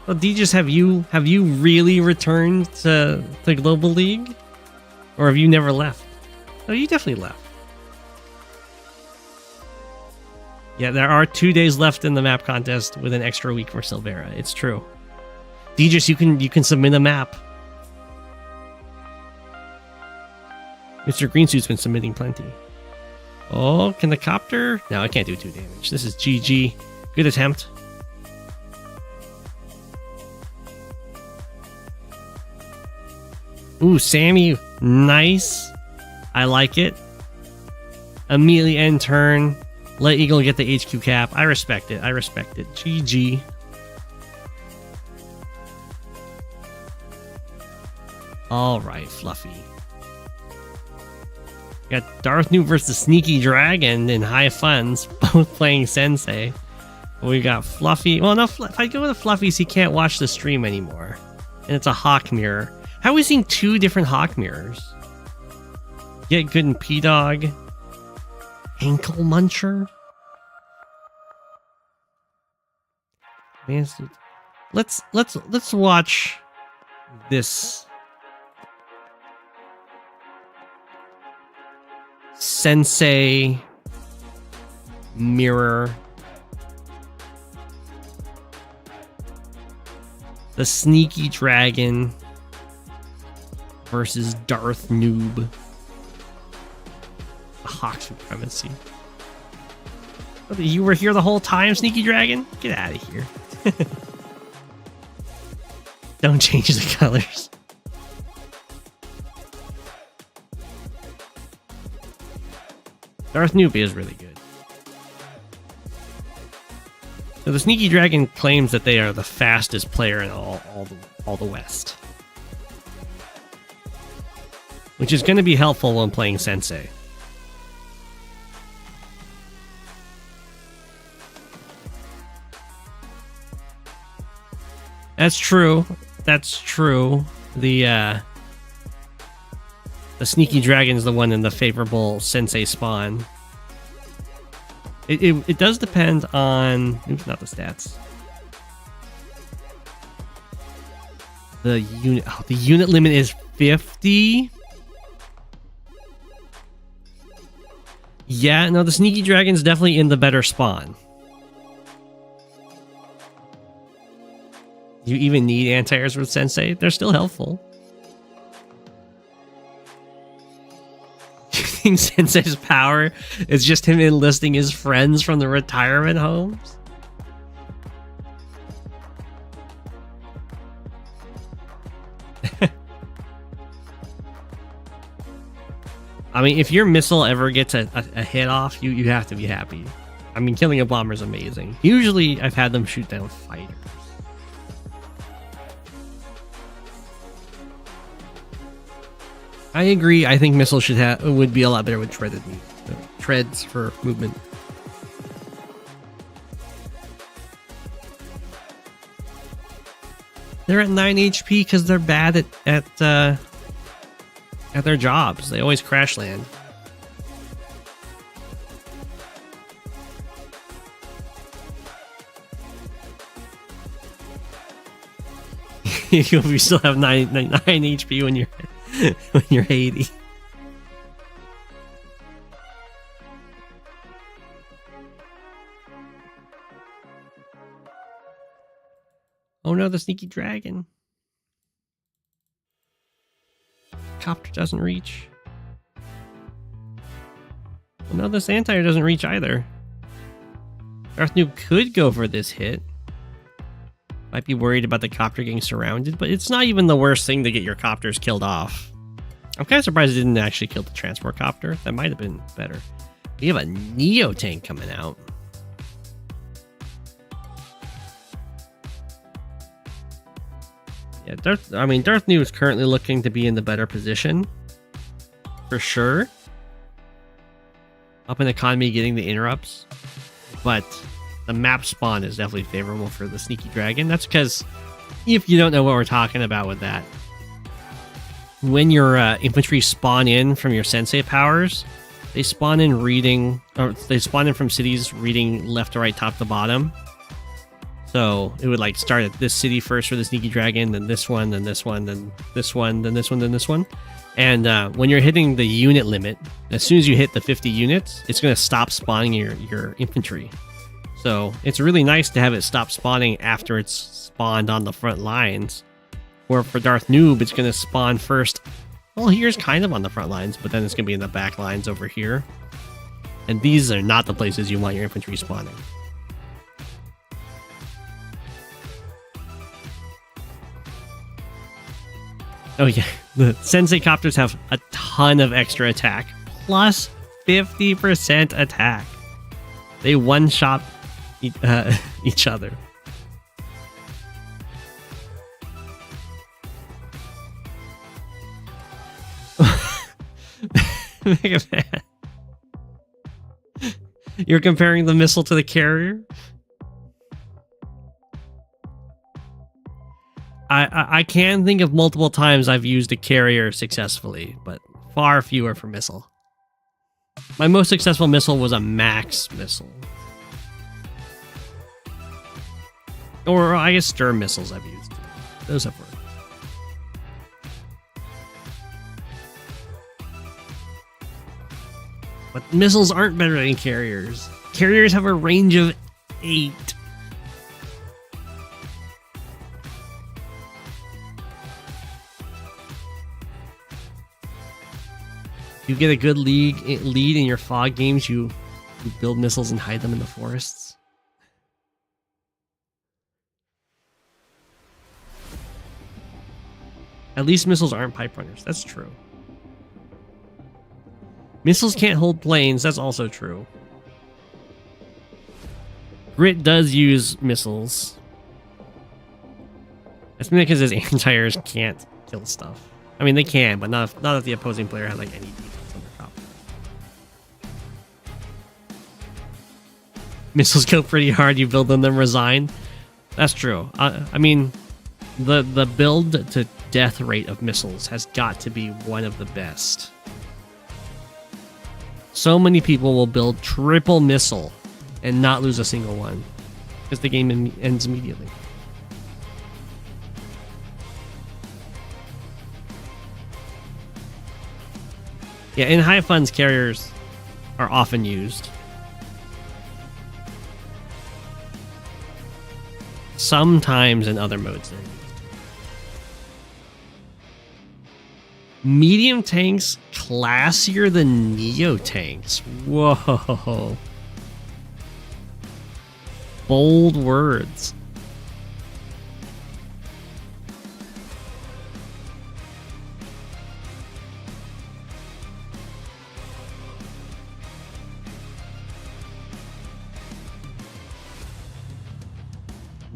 Well, Deegis, have you really returned to the Global League? Or have you never left? Oh, you definitely left. Yeah, there are 2 days left in the map contest with an extra week for Silvera. It's true. Deegis, you can submit a map. Mr. Greensuit's been submitting plenty. Oh, can the copter? No, I can't do 2 damage. This is GG. Good attempt. Ooh, Sami. Nice. I like it. Immediately end turn. Let Eagle get the HQ cap. I respect it. GG. Alright, Fluffy. We got Darth Noob versus Sneaky Dragon in high funds, both playing Sensei. We got Fluffy. Well, no, if I go with the Fluffies, he can't watch the stream anymore. And it's a Hawk mirror. How are we seeing 2 different Hawk mirrors? Get Good and P-Dog. Ankle Muncher? Man, let's watch this Sensei mirror. The Sneaky Dragon versus Darth Noob. Hawk supremacy. You were here the whole time, Sneaky Dragon? Get out of here. Don't change the colors. Darth Noob is really good. So the Sneaky Dragon claims that they are the fastest player in all the West. Which is going to be helpful when playing Sensei. That's true. That's true. The Sneaky Dragon is the one in the favorable Sensei spawn. It does depend on... Oops, not the stats. The unit limit is 50. Yeah, no, the Sneaky Dragon's definitely in the better spawn. You even need anti-airs with Sensei? They're still helpful. You think Sensei's power is just him enlisting his friends from the retirement homes? I mean, if your missile ever gets a hit off, you have to be happy. I mean, killing a bomber is amazing. Usually, I've had them shoot down fighters. I agree. I think missiles would be a lot better with treads for movement. They're at 9 HP because they're bad at their jobs. They always crash land. You still have 9 HP when you're when you're 80. Oh no, the Sneaky Dragon. Copter doesn't reach. Well, no, this anti-air doesn't reach either. Darth Noob could go for this hit. Might be worried about the copter getting surrounded, but it's not even the worst thing to get your copters killed off. I'm kind of surprised it didn't actually kill the transport copter. That might have been better. We have a Neo tank coming out. Yeah, Darth Noob is currently looking to be in the better position. For sure. Up in economy, getting the interrupts. But the map spawn is definitely favorable for the Sneaky Dragon. That's because, if you don't know what we're talking about with that, when your infantry spawn in from your Sensei powers, they spawn in from cities reading left to right, top to bottom. So it would like start at this city first for the Sneaky Dragon, then this one, then this one, then this one, then this one, then this one. And when you're hitting the unit limit, as soon as you hit the 50 units, it's going to stop spawning your infantry. So it's really nice to have it stop spawning after it's spawned on the front lines. Or for Darth Noob, it's going to spawn first. Well, here's kind of on the front lines, but then it's going to be in the back lines over here. And these are not the places you want your infantry spawning. Oh yeah, the Sensei copters have a ton of extra attack, plus 50% attack. They one-shot each other. Mega Man. You're comparing the missile to the carrier? I can think of multiple times I've used a carrier successfully, but far fewer for missile. My most successful missile was a max missile. Or I guess Sturm missiles I've used. Those have worked. But missiles aren't better than carriers. Carriers have a range of 8. You get a good lead in your fog games, you build missiles and hide them in the forests. At least missiles aren't pipe runners. That's true. Missiles can't hold planes. That's also true. Grit does use missiles. That's mainly because his anti-airs can't kill stuff. I mean, they can, but not if the opposing player has like any defense on their copter. Missiles kill pretty hard. You build them, then resign. That's true. I mean, the build to death rate of missiles has got to be one of the best. So many people will build triple missile and not lose a single one because the game ends immediately. Yeah, in high funds, carriers are often used. Sometimes in other modes they're used. Medium tanks classier than Neo tanks. Whoa. Bold words.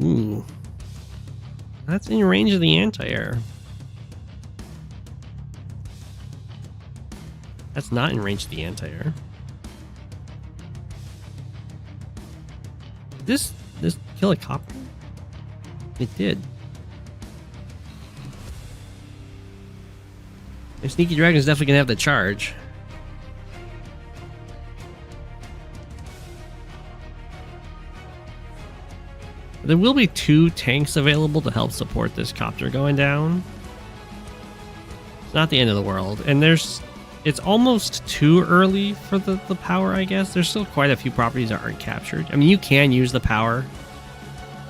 Ooh. That's in range of the anti-air. That's not in range of the anti-air. Did this kill a copter? It did. The Sneaky Dragon's definitely gonna have the charge. There will be 2 tanks available to help support this copter going down. It's not the end of the world. And it's almost too early for the power, I guess. There's still quite a few properties that aren't captured. I mean, you can use the power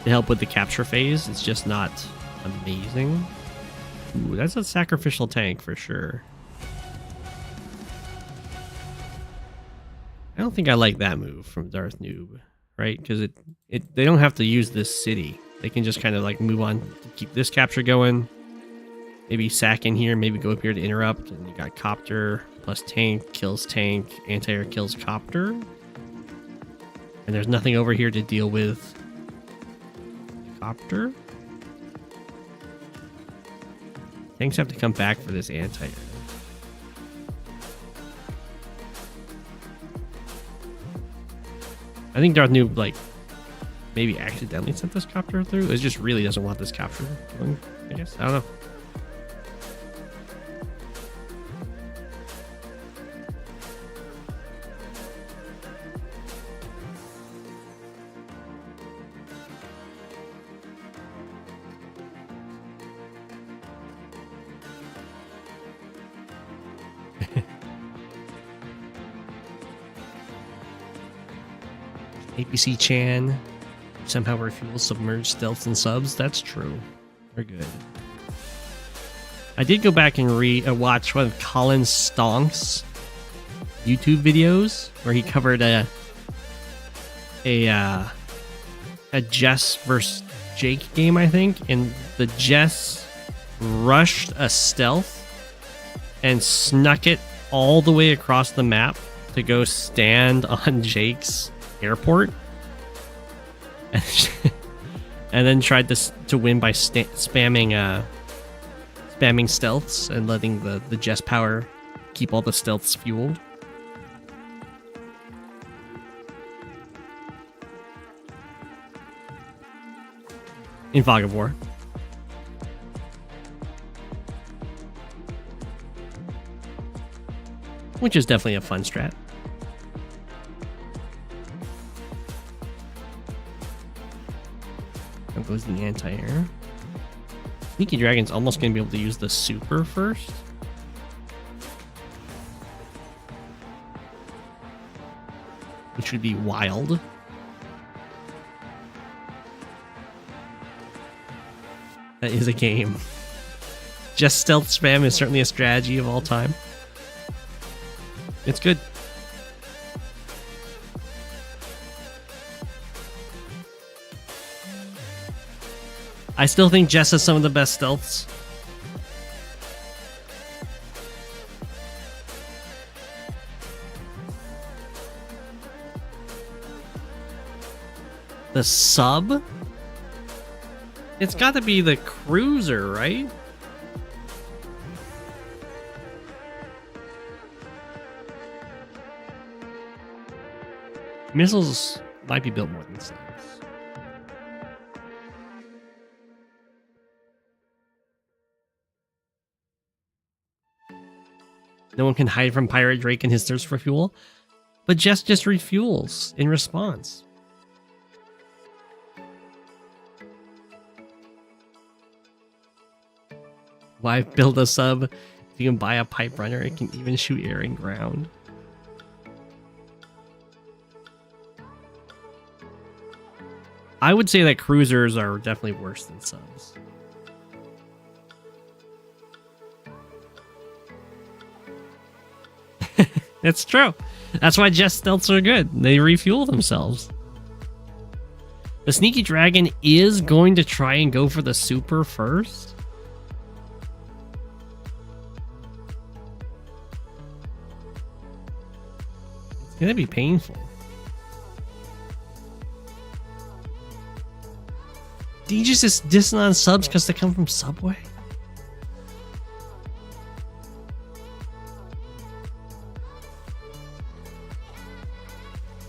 to help with the capture phase. It's just not amazing. Ooh, that's a sacrificial tank for sure. I don't think I like that move from Darth Noob. Right, because they don't have to use this city. They can just kind of like move on to keep this capture going. Maybe sack in here, maybe go up here to interrupt. And you got copter plus tank kills tank, anti-air kills copter. And there's nothing over here to deal with copter. Tanks have to come back for this anti-air. I think Darth Noob, like, maybe accidentally sent this copter through. It just really doesn't want this capture going, I guess. I don't know. APC Chan somehow refuels submerged stealths and subs. That's true. They're good. I did go back and watch one of Colin Stonk's YouTube videos where he covered a Jess versus Jake game, I think, and the Jess rushed a stealth and snuck it all the way across the map to go stand on Jake's airport, and then tried to win by spamming stealths and letting the Jess power keep all the stealths fueled. In Fog of War. Which is definitely a fun strat. There goes the anti-air. Sneaky Dragon's almost going to be able to use the super first. Which would be wild. That is a game. Just stealth spam is certainly a strategy of all time. It's good. I still think Jess has some of the best stealths. The sub? It's got to be the cruiser, right? Missiles might be built more than subs. No one can hide from Pirate Drake and his thirst for fuel, but Jess just refuels in response. Why build a sub? If you can buy a pipe runner, it can even shoot air and ground. I would say that cruisers are definitely worse than subs. It's true. That's why Jess stealths are good. They refuel themselves. The Sneaky Dragon is going to try and go for the super first. It's going to be painful. Deegis is dissing on subs because they come from Subway.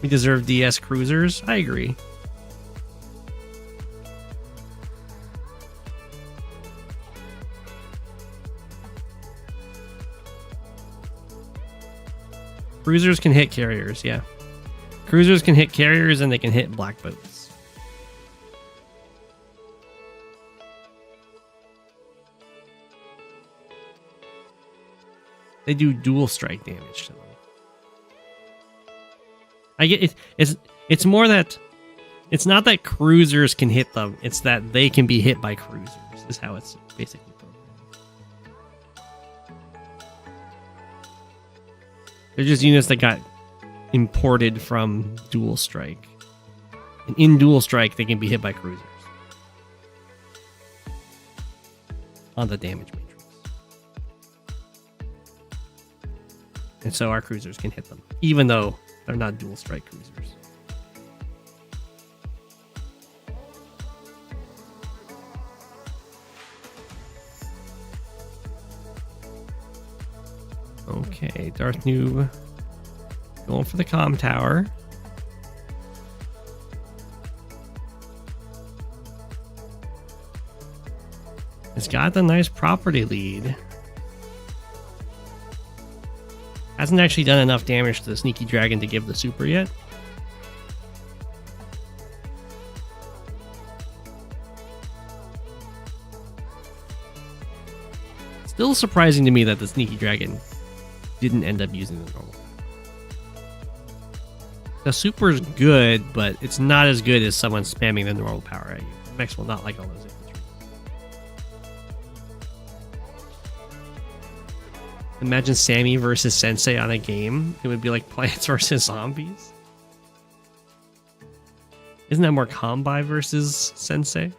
We deserve DS cruisers. I agree. Cruisers can hit carriers, yeah. Cruisers can hit carriers and they can hit black boats. They do dual strike damage to them. I get it. It's more that it's not that cruisers can hit them. It's that they can be hit by cruisers. Is how it's basically programmed. They're just units that got imported from dual strike. And in dual strike, they can be hit by cruisers on the damage matrix. And so our cruisers can hit them, even though they're not dual strike cruisers. Okay, Darth Noob going for the comm tower. It's got the nice property lead. Hasn't actually done enough damage to the Sneaky Dragon to give the super yet. Still surprising to me that the Sneaky Dragon didn't end up using the normal. The super is good, but it's not as good as someone spamming the normal power at you. Mechs will not like all those infantry. Imagine Sami versus Sensei on a game. It would be like Plants versus Zombies. Isn't that more Combi versus Sensei?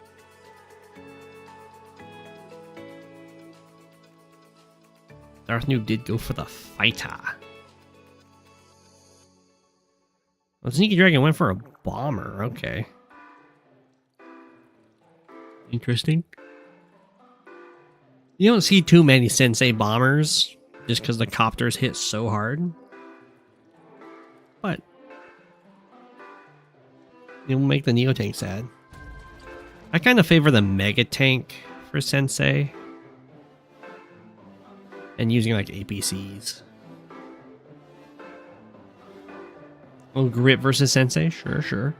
Darth Noob did go for the fighter. Well, Sneaky Dragon went for a bomber. Okay. Interesting. You don't see too many Sensei bombers just because the copters hit so hard. But it will make the Neo Tank sad. I kind of favor the Mega Tank for Sensei. And using like APCs. Oh, Grip versus Sensei? Sure, sure.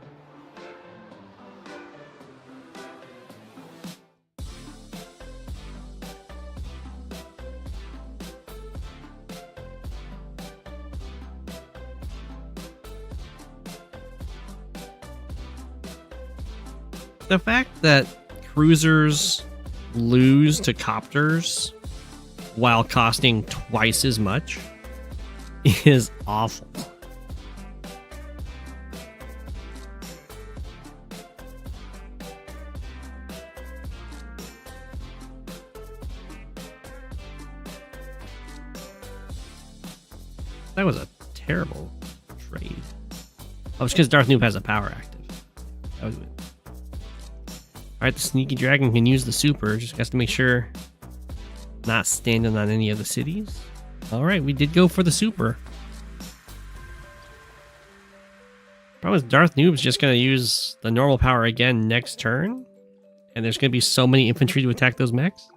The fact that cruisers lose to copters while costing twice as much is awful. That was a terrible trade. Oh, it's because Darth Noob has a power active. That was good. Alright, the sneaky dragon can use the super. Just has to make sure not standing on any of the cities. Alright, we did go for the super. Problem is Darth Noob's just going to use the normal power again next turn. And there's going to be so many infantry to attack those mechs.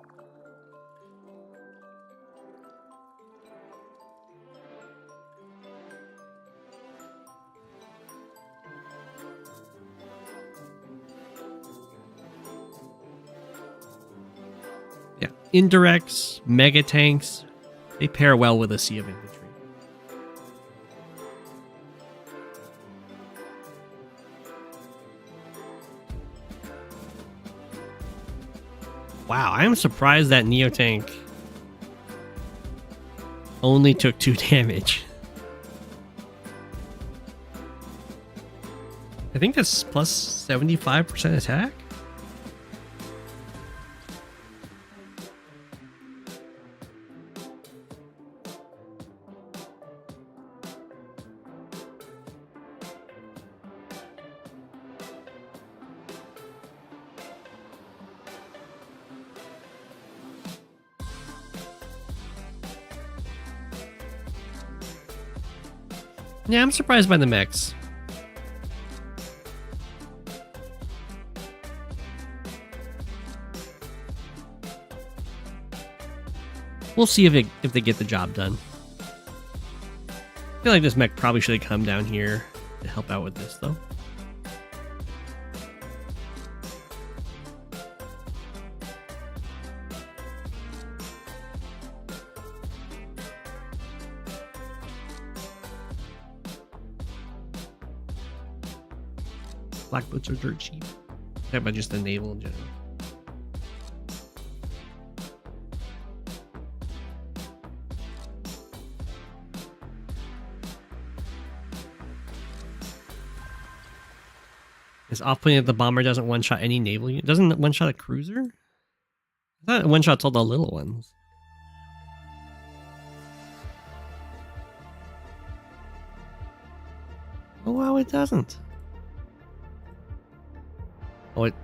Yeah, indirects, mega tanks, they pair well with a sea of infantry. Wow, I am surprised that Neo Tank only took 2 damage. I think that's plus 75% attack. Yeah, I'm surprised by the mechs. We'll see if they get the job done. I feel like this mech probably should have come down here to help out with this, though. Black boats are dirt cheap. Talk about just the naval in general. Is off-putting that the bomber doesn't one-shot any naval unit? Doesn't it one-shot a cruiser? I thought it one-shots all the little ones. Oh wow, it doesn't. Oh, it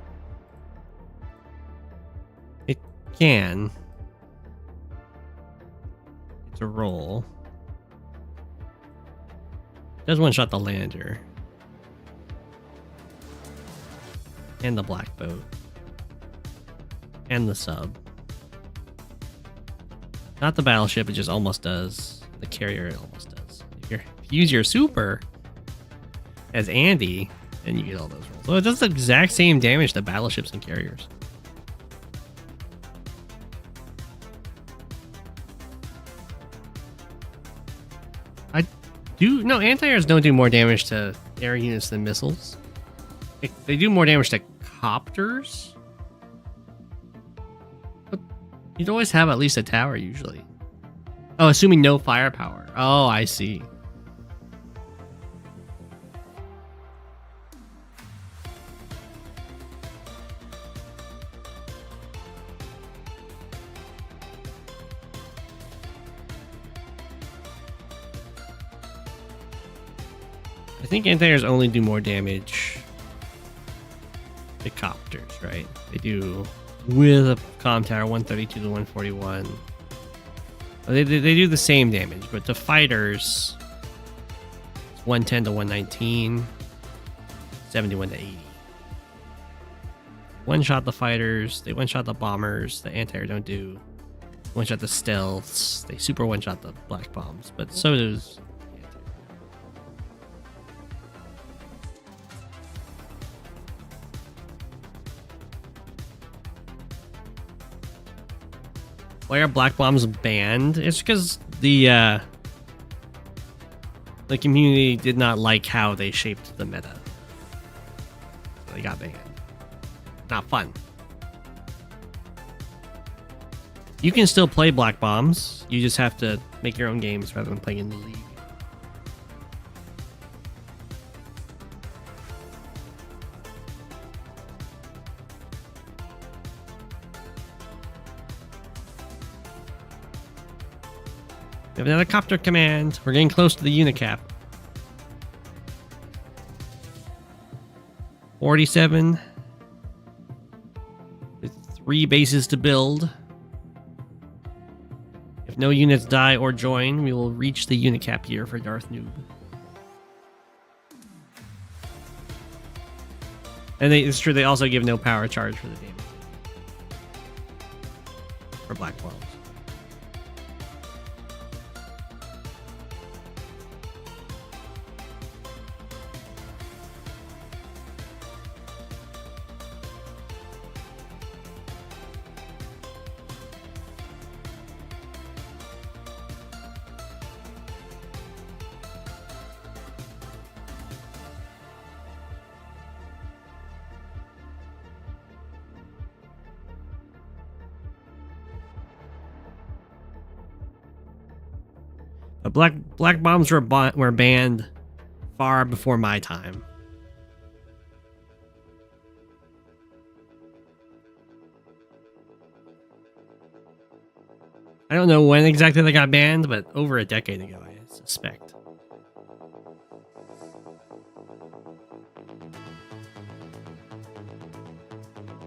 can. It's a roll. It does one-shot the lander. And the black boat. And the sub. Not the battleship, it just almost does. The carrier, it almost does. If you use your super as Andy, then you get all those rolls. So it does the exact same damage to battleships and carriers. No, anti-airs don't do more damage to air units than missiles. They do more damage to copters. But you'd always have at least a tower, usually. Oh, assuming no firepower. Oh, I see. I think anti-airs only do more damage to copters, right? They do with a comm tower 132 to 141. They do the same damage, but to fighters, it's 110 to 119, 71 to 80. One shot the fighters, they one shot the bombers. The anti-air don't do one shot the stealths. They super one shot the black bombs, but so does. Why are black bombs banned? It's because the community did not like how they shaped the meta. So they got banned. Not fun. You can still play black bombs. You just have to make your own games rather than playing in the league. We have another copter command. We're getting close to the unicap. 47 with 3 bases to build. If no units die or join, we will reach the unit cap here for Darth Noob. And it's true, they also give no power charge for the damage. For Black Bombs. But black bombs were banned far before my time. I don't know when exactly they got banned, but over a decade ago, I suspect.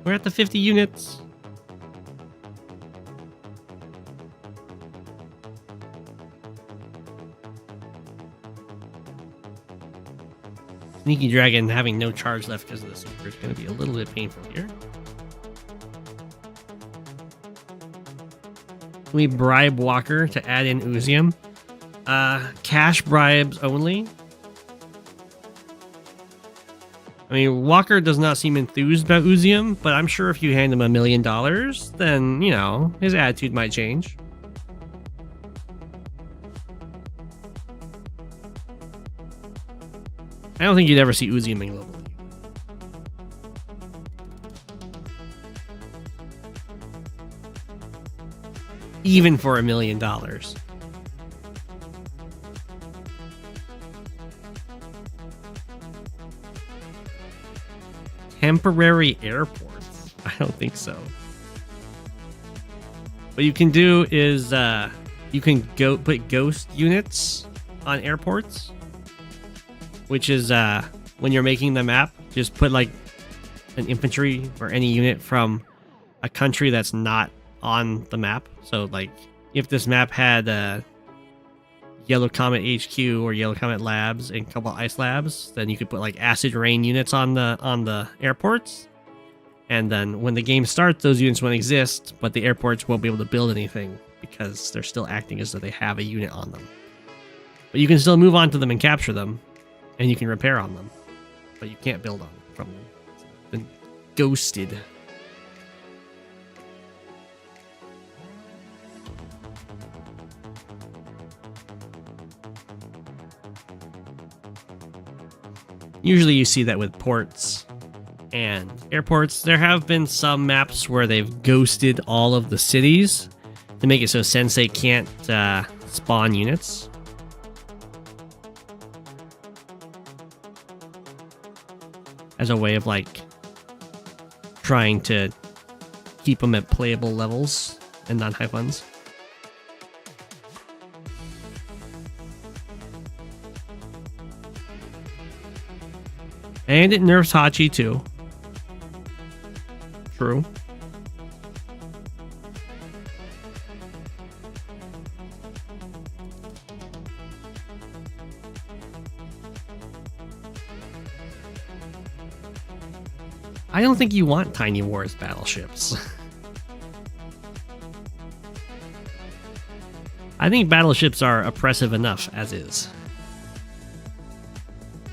We're at the 50 units. Sneaky Dragon having no charge left because of the super is going to be a little bit painful here. Can we bribe Walker to add in Uzium? Cash bribes only. I mean, Walker does not seem enthused about Uzium, but I'm sure if you hand him $1 million, then, you know, his attitude might change. I don't think you'd ever see Uzium in Global League. Even for $1 million. Temporary airports? I don't think so. What you can do is you can put ghost units on airports. Which is, when you're making the map, just put, like, an infantry or any unit from a country that's not on the map. So, like, if this map had Yellow Comet HQ or Yellow Comet Labs and a couple Ice Labs, then you could put, like, Acid Rain units on the airports. And then when the game starts, those units won't exist, but the airports won't be able to build anything because they're still acting as though they have a unit on them. But you can still move on to them and capture them. And you can repair on them, but you can't build on them from them. It's been ghosted. Usually you see that with ports and airports. There have been some maps where they've ghosted all of the cities to make it so Sensei can't spawn units. As a way of, like, trying to keep them at playable levels and not high funds. And it nerfs Hachi too. True. I don't think you want Tiny Wars battleships. I think battleships are oppressive enough as is.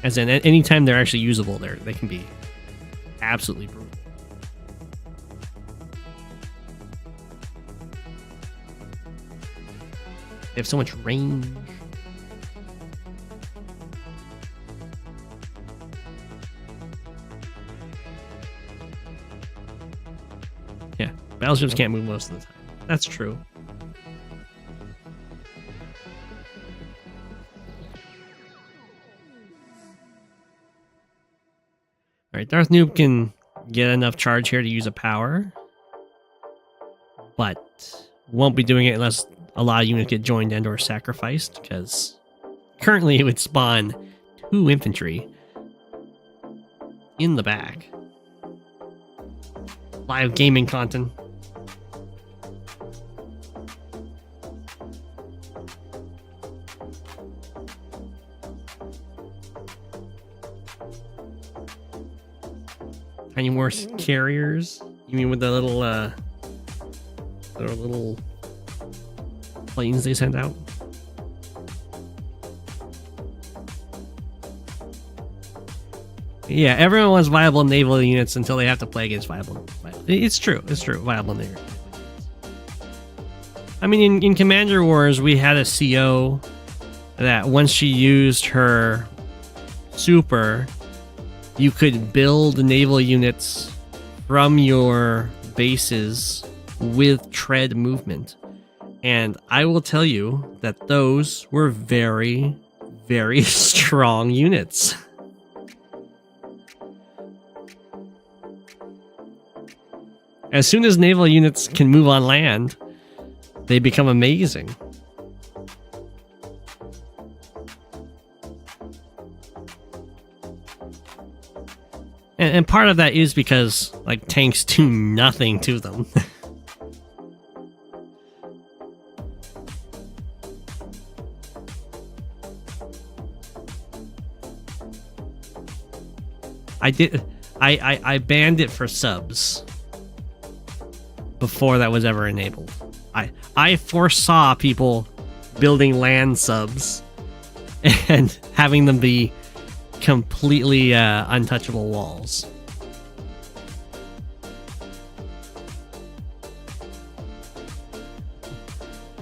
As in, anytime they're actually usable, they can be absolutely brutal. They have so much range. Yeah, battleships can't move most of the time. That's true. Alright, Darth Noob can get enough charge here to use a power. But won't be doing it unless a lot of units get joined and or sacrificed, because currently it would spawn 2 infantry. in the back. Live gaming content. Any more carriers? You mean with the little planes they sent out? Yeah, everyone wants viable naval units until they have to play against viable. It's true. It's true. Viable naval units. I mean, in Commander Wars, we had a CO that once she used her super, you could build naval units from your bases with tread movement. And I will tell you that those were very, very strong units. As soon as naval units can move on land, they become amazing. And part of that is because, like, tanks do nothing to them. I banned it for subs before that was ever enabled. I foresaw people building land subs and having them be completely untouchable walls.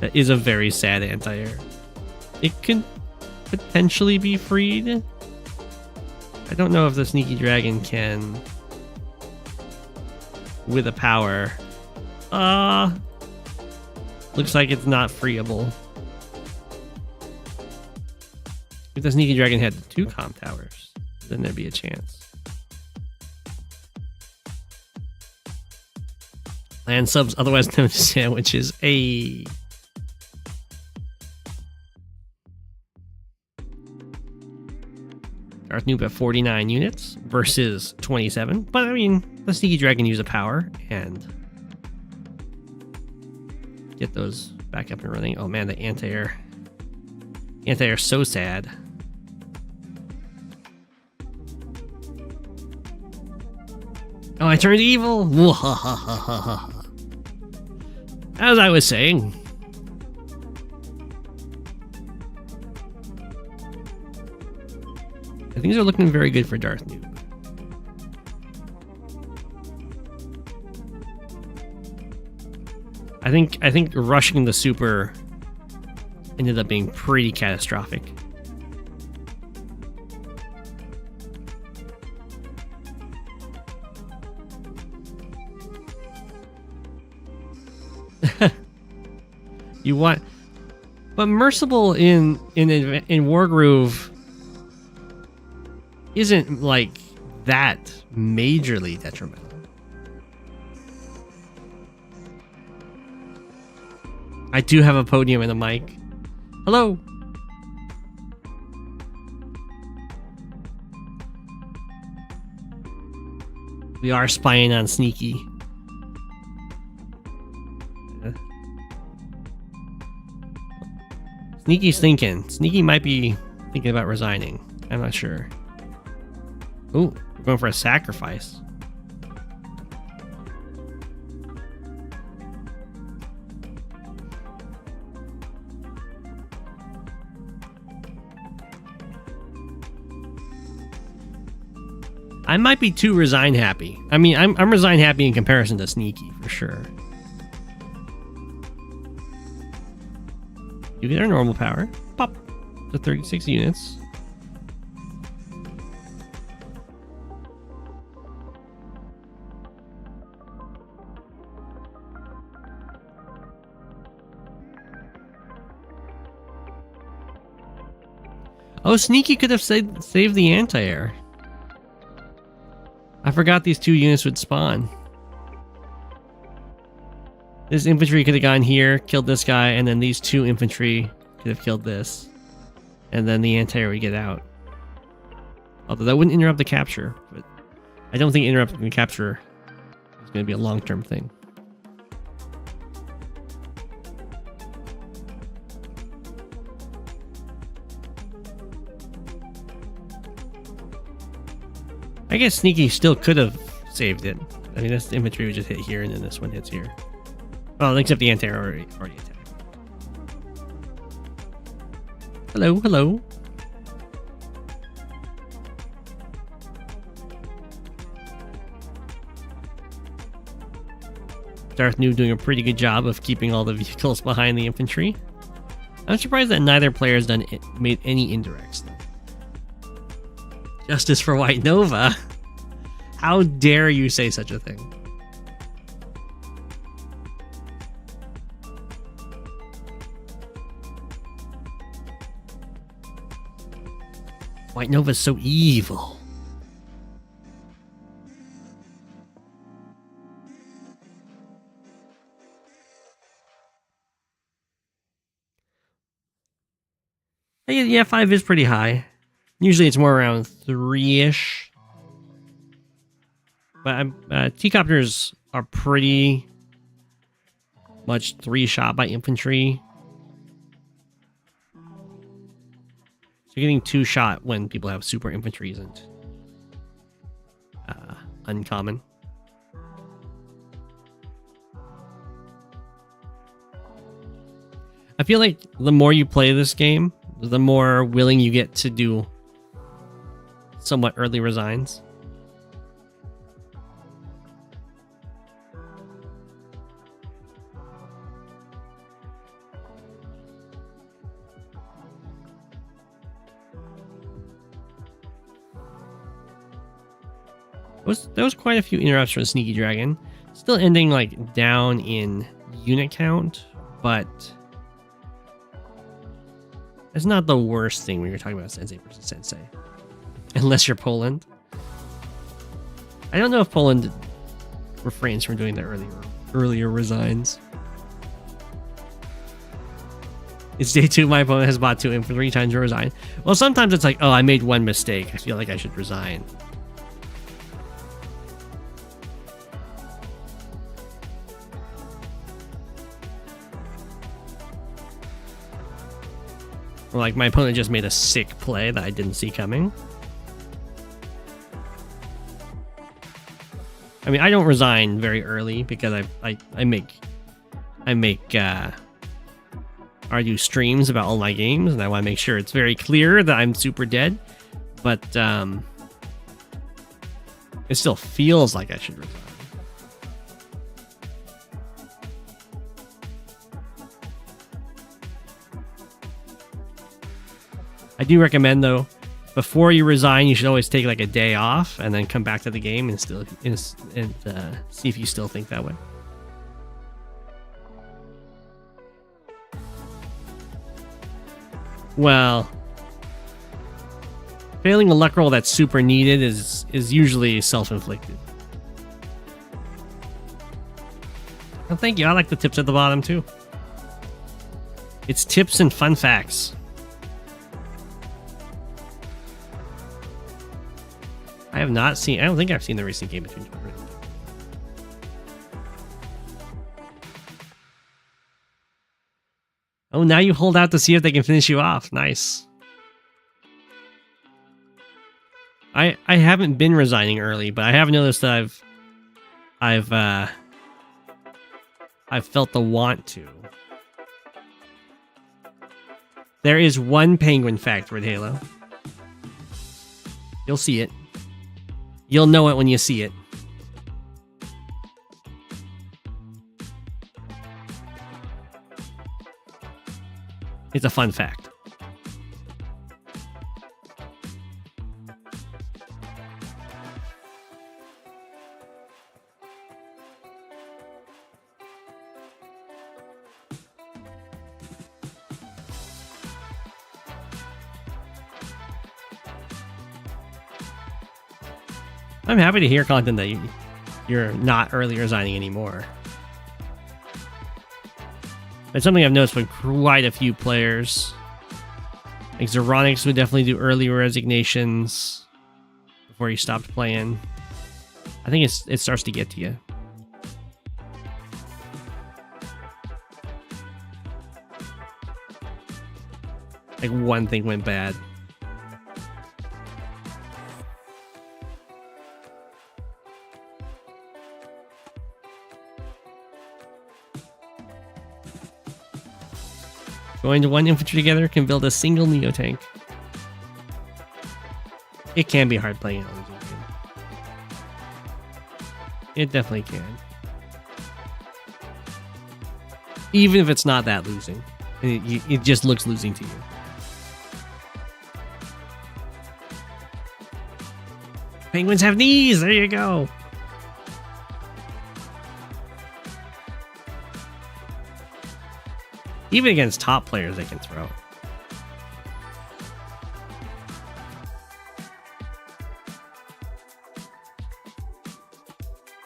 That is a very sad anti-air. It could potentially be freed. I don't know if the Sneaky Dragon can with a power. Looks like it's not freeable. If the Sneaky Dragon had 2 comm towers, then there'd be a chance. Land subs, otherwise known as sandwiches. A Darth Noob at 49 units versus 27. But I mean, the Sneaky Dragon use a power and get those back up and running. Oh man, the anti-air. Anti-air so sad. Oh, I turned evil. As I was saying. Things are looking very good for Darth Noob. I think rushing the super ended up being pretty catastrophic. You want, but Merciful in Wargroove isn't like that majorly detrimental. I do have a podium and a mic. Hello. We are spying on Sneaky. Sneaky's thinking. Sneaky might be thinking about resigning. I'm not sure. Ooh, we're going for a sacrifice. I might be too resign happy. I mean, I'm resign happy in comparison to Sneaky for sure. You get our normal power. Pop to 36 units. Oh, Sneaky could have saved the anti-air. I forgot these 2 units would spawn. This infantry could have gone here, killed this guy, and then these 2 infantry could have killed this. And then the anti-air would get out. Although that wouldn't interrupt the capture. But I don't think interrupt and capture is going to be a long-term thing. I guess Sneaky still could have saved it. I mean, this infantry would just hit here, and then this one hits here. Well, except the anti already attacked. Hello, hello. Darth Noob doing a pretty good job of keeping all the vehicles behind the infantry. I'm surprised that neither player has made any indirects, though. Justice for White Nova? How dare you say such a thing? White Nova's so evil. Yeah, 5 is pretty high. Usually it's more around 3-ish. But T-copters are pretty much 3-shot by infantry. So getting 2-shot when people have super infantry isn't uncommon. I feel like the more you play this game, the more willing you get to do somewhat early resigns. There was quite a few interrupts from Sneaky Dragon. Still ending like down in unit count, but it's not the worst thing when you're talking about Sensei versus Sensei. Unless you're Poland. I don't know if Poland refrains from doing the earlier resigns. It's day 2, my opponent has bought 2 infantry times to resign. Well, sometimes it's like, oh, I made one mistake. I feel like I should resign. Or like my opponent just made a sick play that I didn't see coming. I mean, I don't resign very early because I do streams about all my games, and I want to make sure it's very clear that I'm super dead. But it still feels like I should resign. I do recommend, though, before you resign, you should always take like a day off and then come back to the game and see if you still think that way. Well, failing a luck roll that's super needed is usually self-inflicted. Well, thank you. I like the tips at the bottom too. It's tips and fun facts. I don't think I've seen the recent game between Jordan. Oh, now you hold out to see if they can finish you off. Nice. I haven't been resigning early, but I have noticed that I've felt the want to. There is one penguin fact with Halo. You'll see it. You'll know it when you see it. It's a fun fact. I'm happy to hear content that you're not early resigning anymore. It's something I've noticed with quite a few players. Like Zeronix would definitely do early resignations before he stopped playing. I think it starts to get to you. Like one thing went bad. Going to one infantry together can build a single Neo tank. It can be hard playing on the game. It definitely can. Even if it's not that losing. It just looks losing to you. Penguins have knees! There you go! Even against top players, they can throw.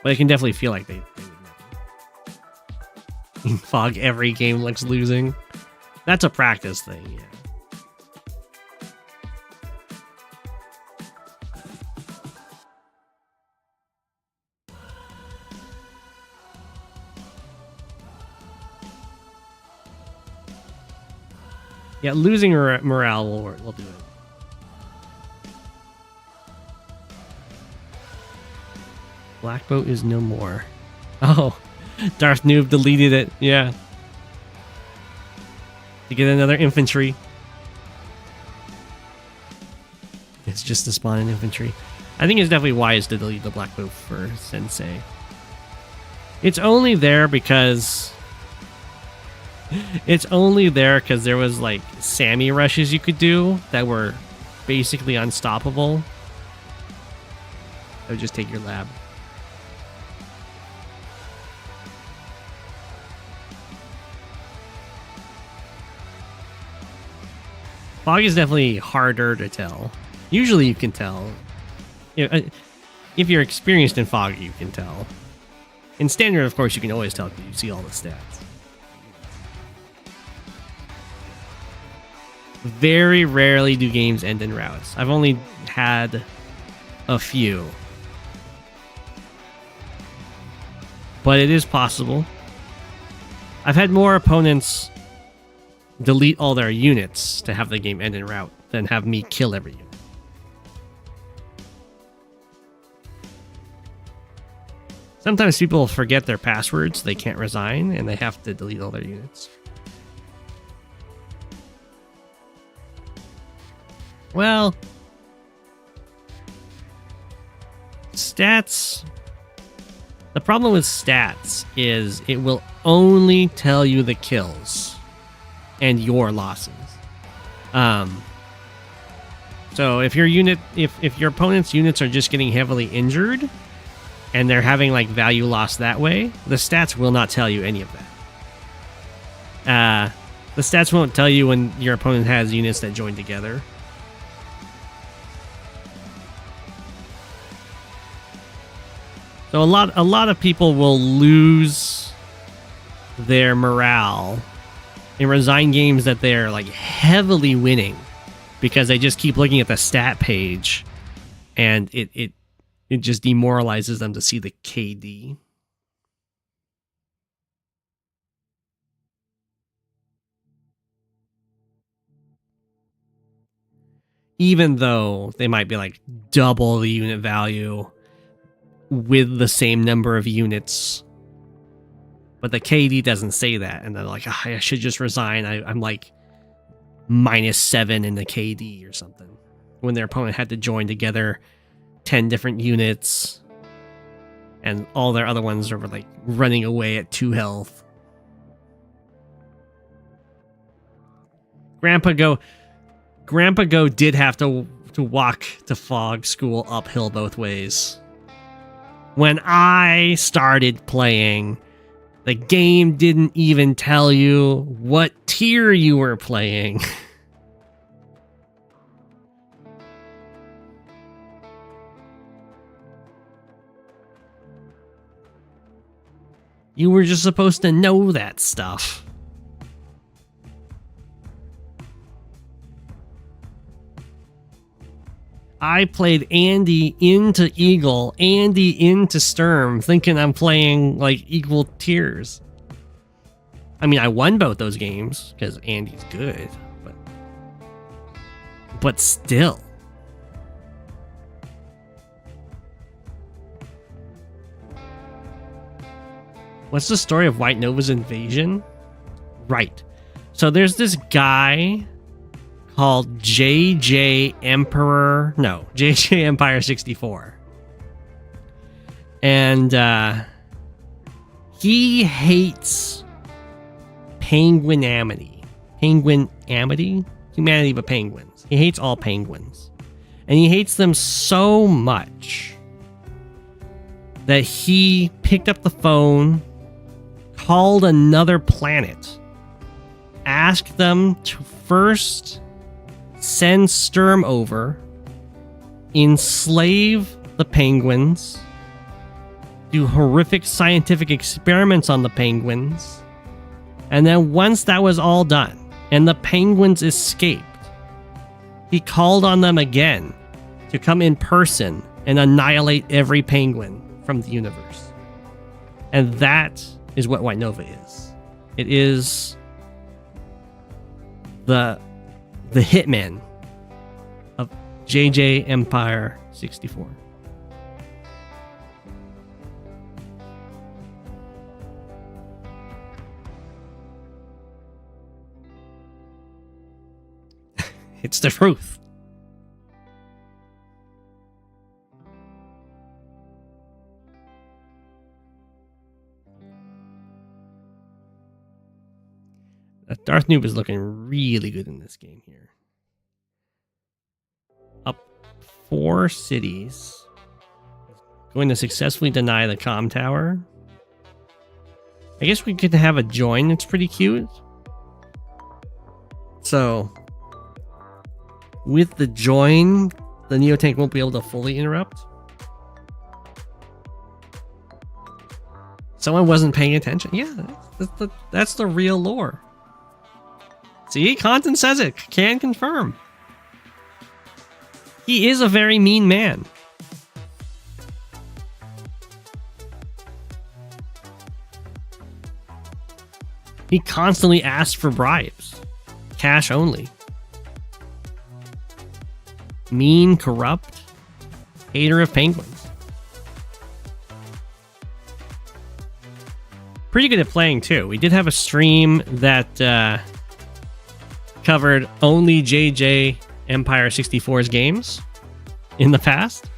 But it can definitely feel like they would never. Fog every game looks losing. That's a practice thing, yeah. Yeah, losing morale will do it. Black boat is no more. Oh, Darth Noob deleted it. Yeah. To get another infantry. It's just to spawn an infantry. I think it's definitely wise to delete the black boat for Sensei. It's only there because... It's only there because there was like Sami rushes you could do that were basically unstoppable. I would just take your lab. Fog is definitely harder to tell. Usually you can tell. If you're experienced in Fog, you can tell. In Standard, of course, you can always tell because you see all the stats. Very rarely do games end in routes. I've only had a few. But it is possible. I've had more opponents delete all their units to have the game end in route than have me kill every unit. Sometimes people forget their passwords, they can't resign, and they have to delete all their units. Well, stats. The problem with stats is it will only tell you the kills and your losses. So if your unit, if your opponent's units are just getting heavily injured and they're having like value loss that way, the stats will not tell you any of that. The stats won't tell you when your opponent has units that join together. So a lot of people will lose their morale and resign games that they're like heavily winning because they just keep looking at the stat page and it just demoralizes them to see the KD. Even though they might be like double the unit value with the same number of units. But the KD doesn't say that. And they're like, oh, I should just resign. I'm like -7 in the KD or something. When their opponent had to join together 10 different units. And all their other ones are like running away at 2 health. Grandpa Go did have to walk to Fog School uphill both ways. When I started playing, the game didn't even tell you what tier you were playing. You were just supposed to know that stuff. I played Andy into Eagle, Andy into Sturm, thinking I'm playing like equal tiers. I mean, I won both those games because Andy's good, but still. What's the story of White Nova's invasion? Right. So there's this guy called JJ Empire 64. And he hates penguinamity. Humanity but penguins. He hates all penguins. And he hates them so much that he picked up the phone, called another planet, asked them to first send Sturm over, enslave the penguins, do horrific scientific experiments on the penguins, and then once that was all done and the penguins escaped, he called on them again to come in person and annihilate every penguin from the universe. And that is what White Nova is. It is the hitman of JJ Empire 64. It's the truth. Darth Noob is looking really good in this game here. Up 4 cities. Going to successfully deny the comm tower. I guess we could have a join. It's pretty cute. So, with the join, the Neotank won't be able to fully interrupt. Someone wasn't paying attention. Yeah, that's the real lore. See, content says it. Can confirm. He is a very mean man. He constantly asks for bribes. Cash only. Mean, corrupt, hater of penguins. Pretty good at playing too. We did have a stream that covered only JJ Empire 64's games in the past.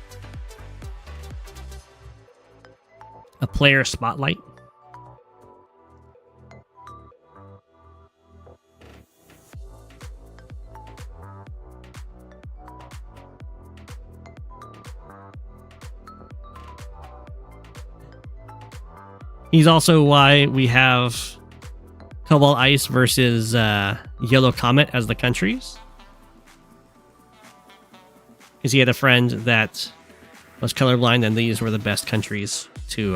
A player spotlight. He's also why we have Cobalt Ice versus Yellow Comet as the countries. Because he had a friend that was colorblind, and these were the best countries to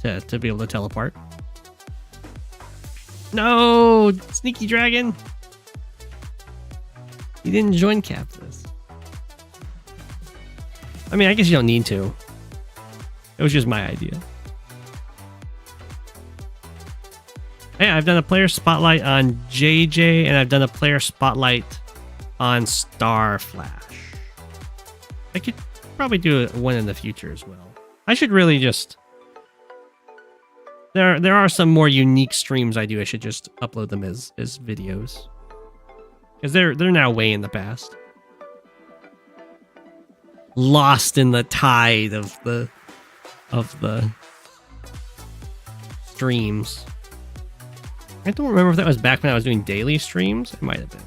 be able to tell apart. No, sneaky dragon! He didn't join cap this. I mean, I guess you don't need to. It was just my idea. Hey, I've done a player spotlight on JJ, and I've done a player spotlight on Star Flash. I could probably do one in the future as well. I should really just... There are some more unique streams I do. I should just upload them as videos. Because they're now way in the past. Lost in the tide of the streams. I don't remember if that was back when I was doing daily streams. It might have been.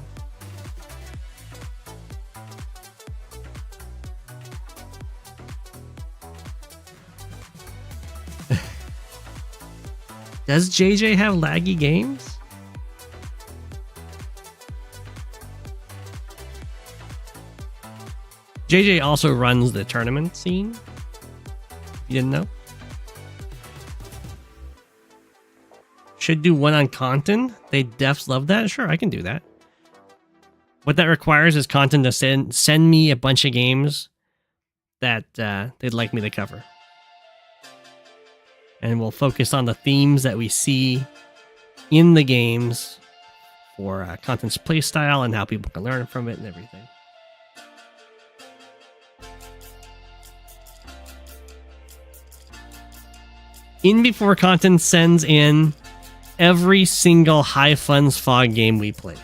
Does JJ have laggy games? JJ also runs the tournament scene. You didn't know? Should do one on content. They defs love that. Sure, I can do that. What that requires is content to send me a bunch of games that they'd like me to cover. And we'll focus on the themes that we see in the games for content's playstyle and how people can learn from it and everything. In before content sends in every single High Funds Fog game we play.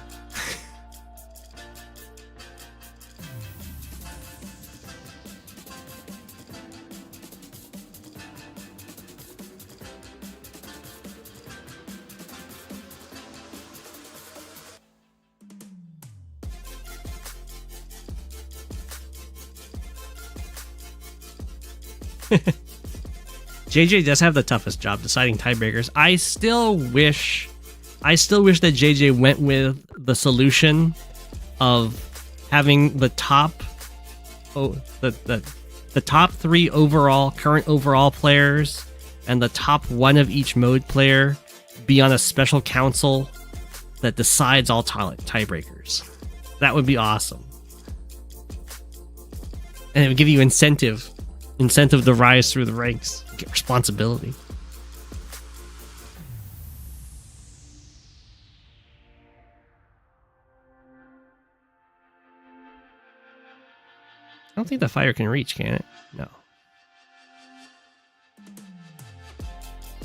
JJ does have the toughest job deciding tiebreakers. I still wish that JJ went with the solution of having the top the top 3 current overall players and the top 1 of each mode player be on a special council that decides all tiebreakers. That would be awesome. And it would give you incentive to rise through the ranks, get responsibility. I don't think the fire can reach, can it? No.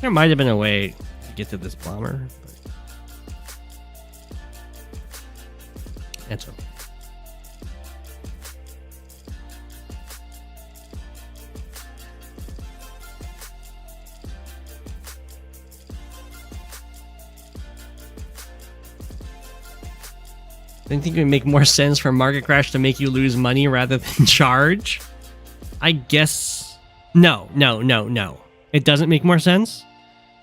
There might have been a way to get to this bomber, but that's okay. I think it would make more sense for Market Crash to make you lose money rather than charge. I guess... No. It doesn't make more sense.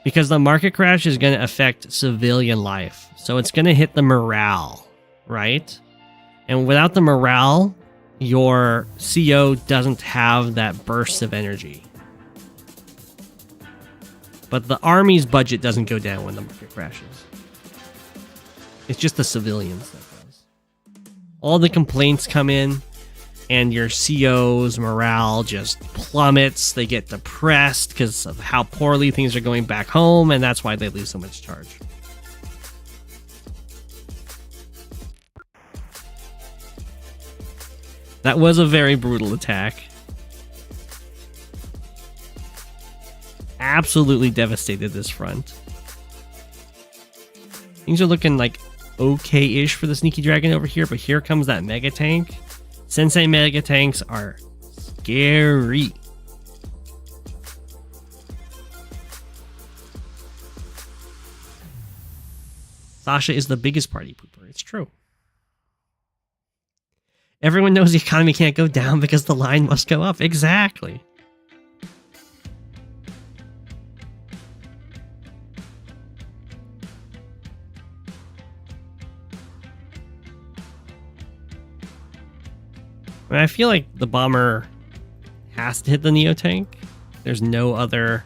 Because the Market Crash is going to affect civilian life. So it's going to hit the morale, right? And without the morale, your CO doesn't have that burst of energy. But the army's budget doesn't go down when the market crashes. It's just the civilians that does. All the complaints come in, and your CO's morale just plummets. They get depressed because of how poorly things are going back home, and that's why they lose so much charge. That was a very brutal attack. Absolutely devastated this front. Things are looking like okay-ish for the Sneaky Dragon over here, but here comes that Mega Tank. Sensei Mega Tanks are scary. Sasha is the biggest party pooper. It's true. Everyone knows the economy can't go down because the line must go up. Exactly. I mean, I feel like the bomber has to hit the Neo tank. There's no other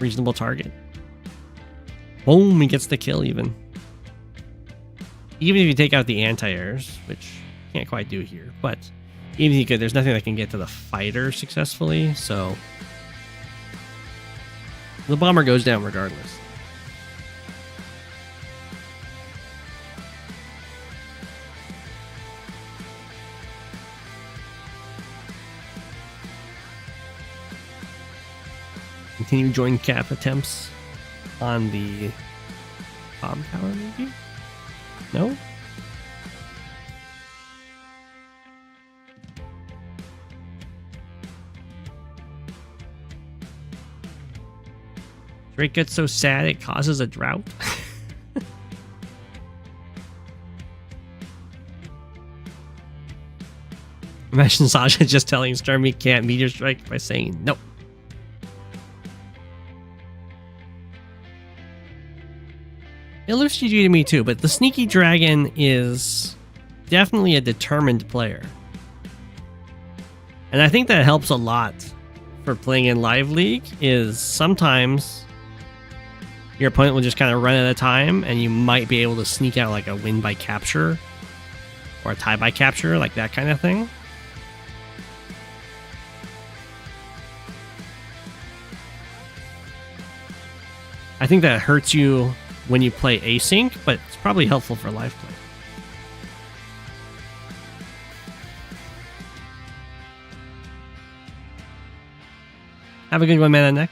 reasonable target. Boom, he gets the kill even. Even if you take out the anti-airs, which you can't quite do here, but even if you could, there's nothing that can get to the fighter successfully, so the bomber goes down regardless. Continue join cap attempts on the bomb tower, maybe? No? Drake gets so sad it causes a drought. Imagine Sasha just telling Stormy can't meteor strike by saying no. It looks GG to me too, but the Sneaky Dragon is definitely a determined player. And I think that helps a lot for playing in Live League, is sometimes Your opponent will just kind of run at a time, and you might be able to sneak out like a win by capture or a tie by capture, like that kind of thing. I think that hurts you when you play async, but it's probably helpful for live play. Have a good one, man, Nick.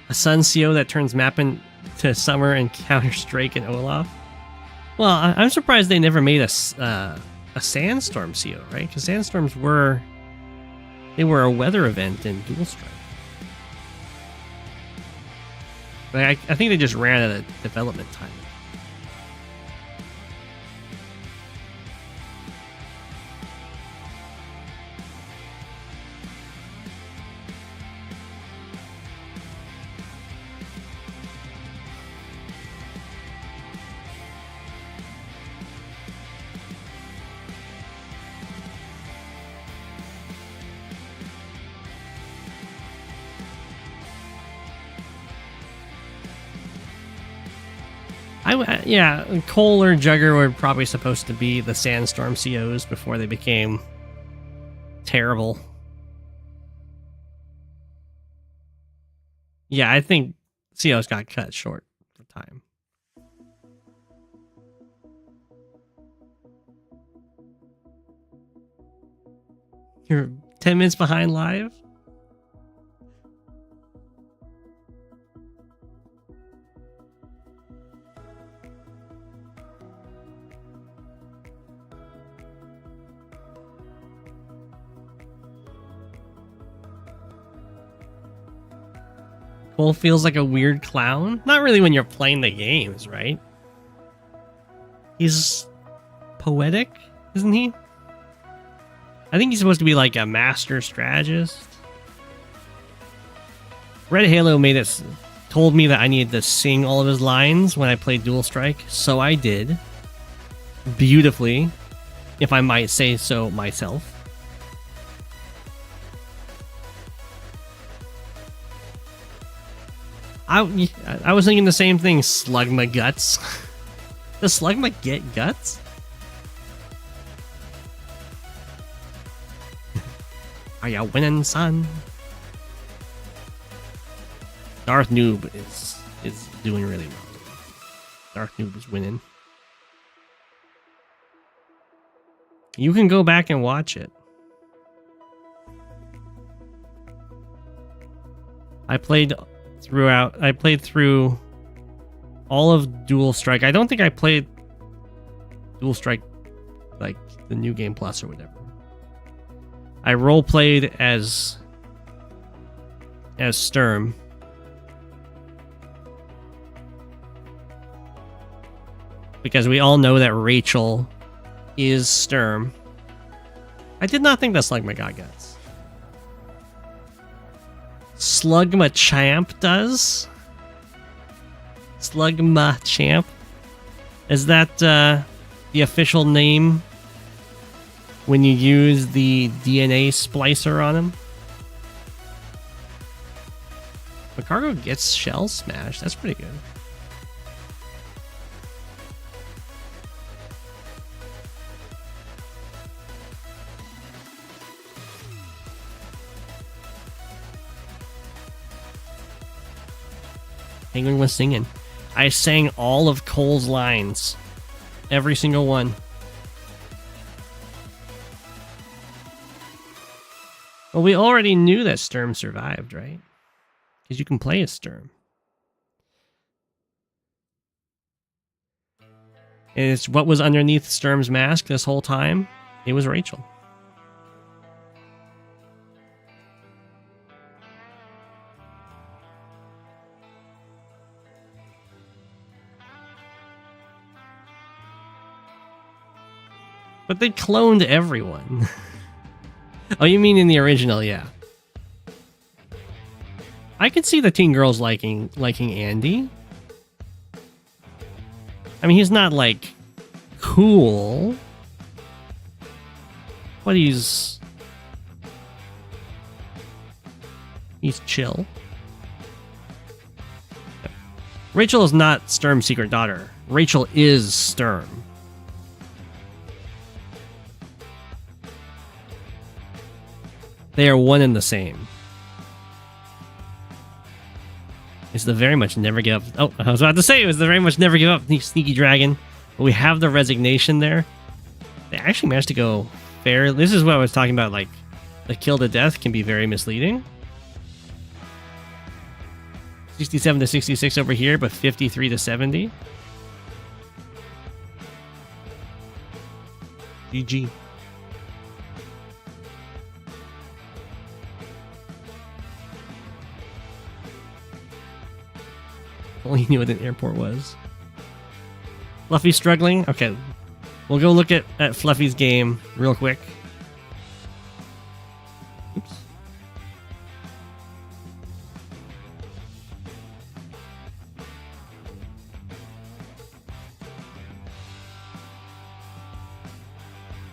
A sun CO that turns map into summer and Counter-Strike and Olaf. Well, I'm surprised they never made a sandstorm CO, right? Because sandstorms were a weather event in Dual Strike. But I think they just ran out of development time. Yeah, Cole or Jugger were probably supposed to be the Sandstorm COs before they became terrible. Yeah, I think COs got cut short for time. You're 10 minutes behind live? Cole feels like a weird clown. Not really when you're playing the games, right? He's poetic, isn't he? I think he's supposed to be like a master strategist. Red Halo told me that I needed to sing all of his lines when I played Dual Strike, so I did. Beautifully, if I might say so myself. I was thinking the same thing, Slugma Guts. Does Slugma get guts? Are ya winning, son? Darth Noob is doing really well. Darth Noob is winning. You can go back and watch it. I played through all of Dual Strike. I don't think I played Dual Strike like the New Game Plus or whatever. I role played as Sturm. Because we all know that Rachel is Sturm. I did not think that's like my god guts. Slugma Champ does? Slugma Champ? Is that the official name when you use the DNA splicer on him? Macargo gets shell smashed. That's pretty good. Penguin was singing. I sang all of Cole's lines. Every single one. Well, we already knew that Sturm survived, right? Because you can play as Sturm. And it's what was underneath Sturm's mask this whole time. It was Rachel. But they cloned everyone. Oh, you mean in the original? Yeah. I could see the teen girls liking Andy. I mean, he's not like cool, but he's chill. Rachel is not Sturm's secret daughter. Rachel is Sturm. They are one and the same. It's the very much never give up. Oh, I was about to say it was the very much never give up sneaky dragon. But we have the resignation there. They actually managed to go fair. This is what I was talking about, like the kill to death can be very misleading. 67 to 66 over here, but 53 to 70. GG. Only knew what an airport was. Fluffy struggling? Okay. We'll go look at Fluffy's game real quick. Oops.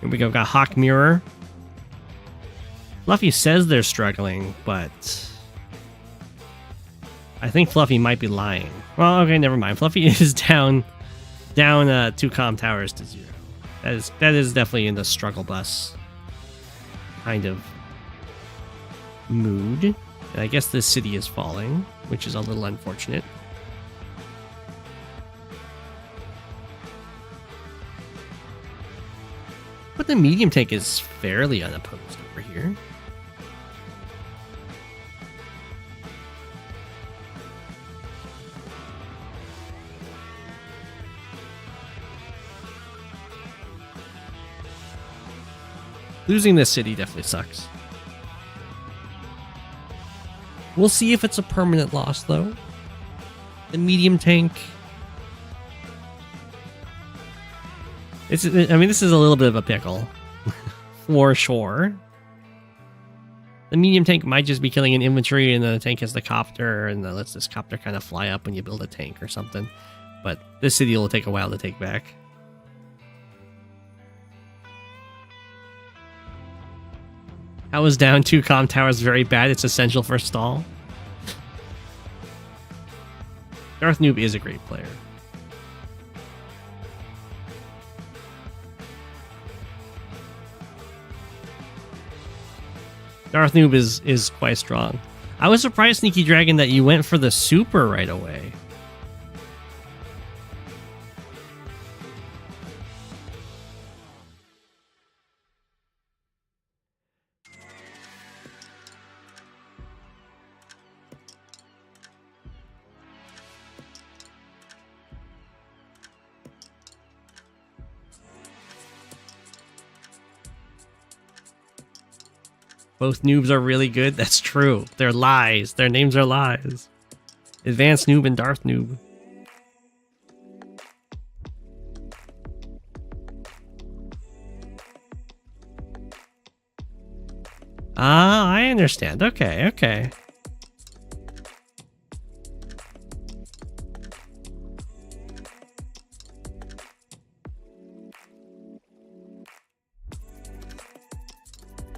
Here we go. Got Hawk Mirror. Fluffy says they're struggling, but I think Fluffy might be lying. Well, okay, never mind. Fluffy is down 2 comm towers to 0. That is definitely in the struggle bus kind of mood. And I guess this city is falling, which is a little unfortunate. But the medium tank is fairly unopposed over here. Losing this city definitely sucks. We'll see if it's a permanent loss, though. The medium tank. This is a little bit of a pickle. For sure. The medium tank might just be killing an infantry, and then the tank has the copter, and then lets this copter kind of fly up when you build a tank or something. But this city will take a while to take back. I was down 2 comm towers very bad. It's essential for stall. Darth Noob is a great player. Darth Noob is quite strong. I was surprised, Sneaky Dragon, that you went for the super right away. Both noobs are really good. That's true. They're lies. Their names are lies. Advanced Noob and Darth Noob. Ah, I understand. Okay, okay.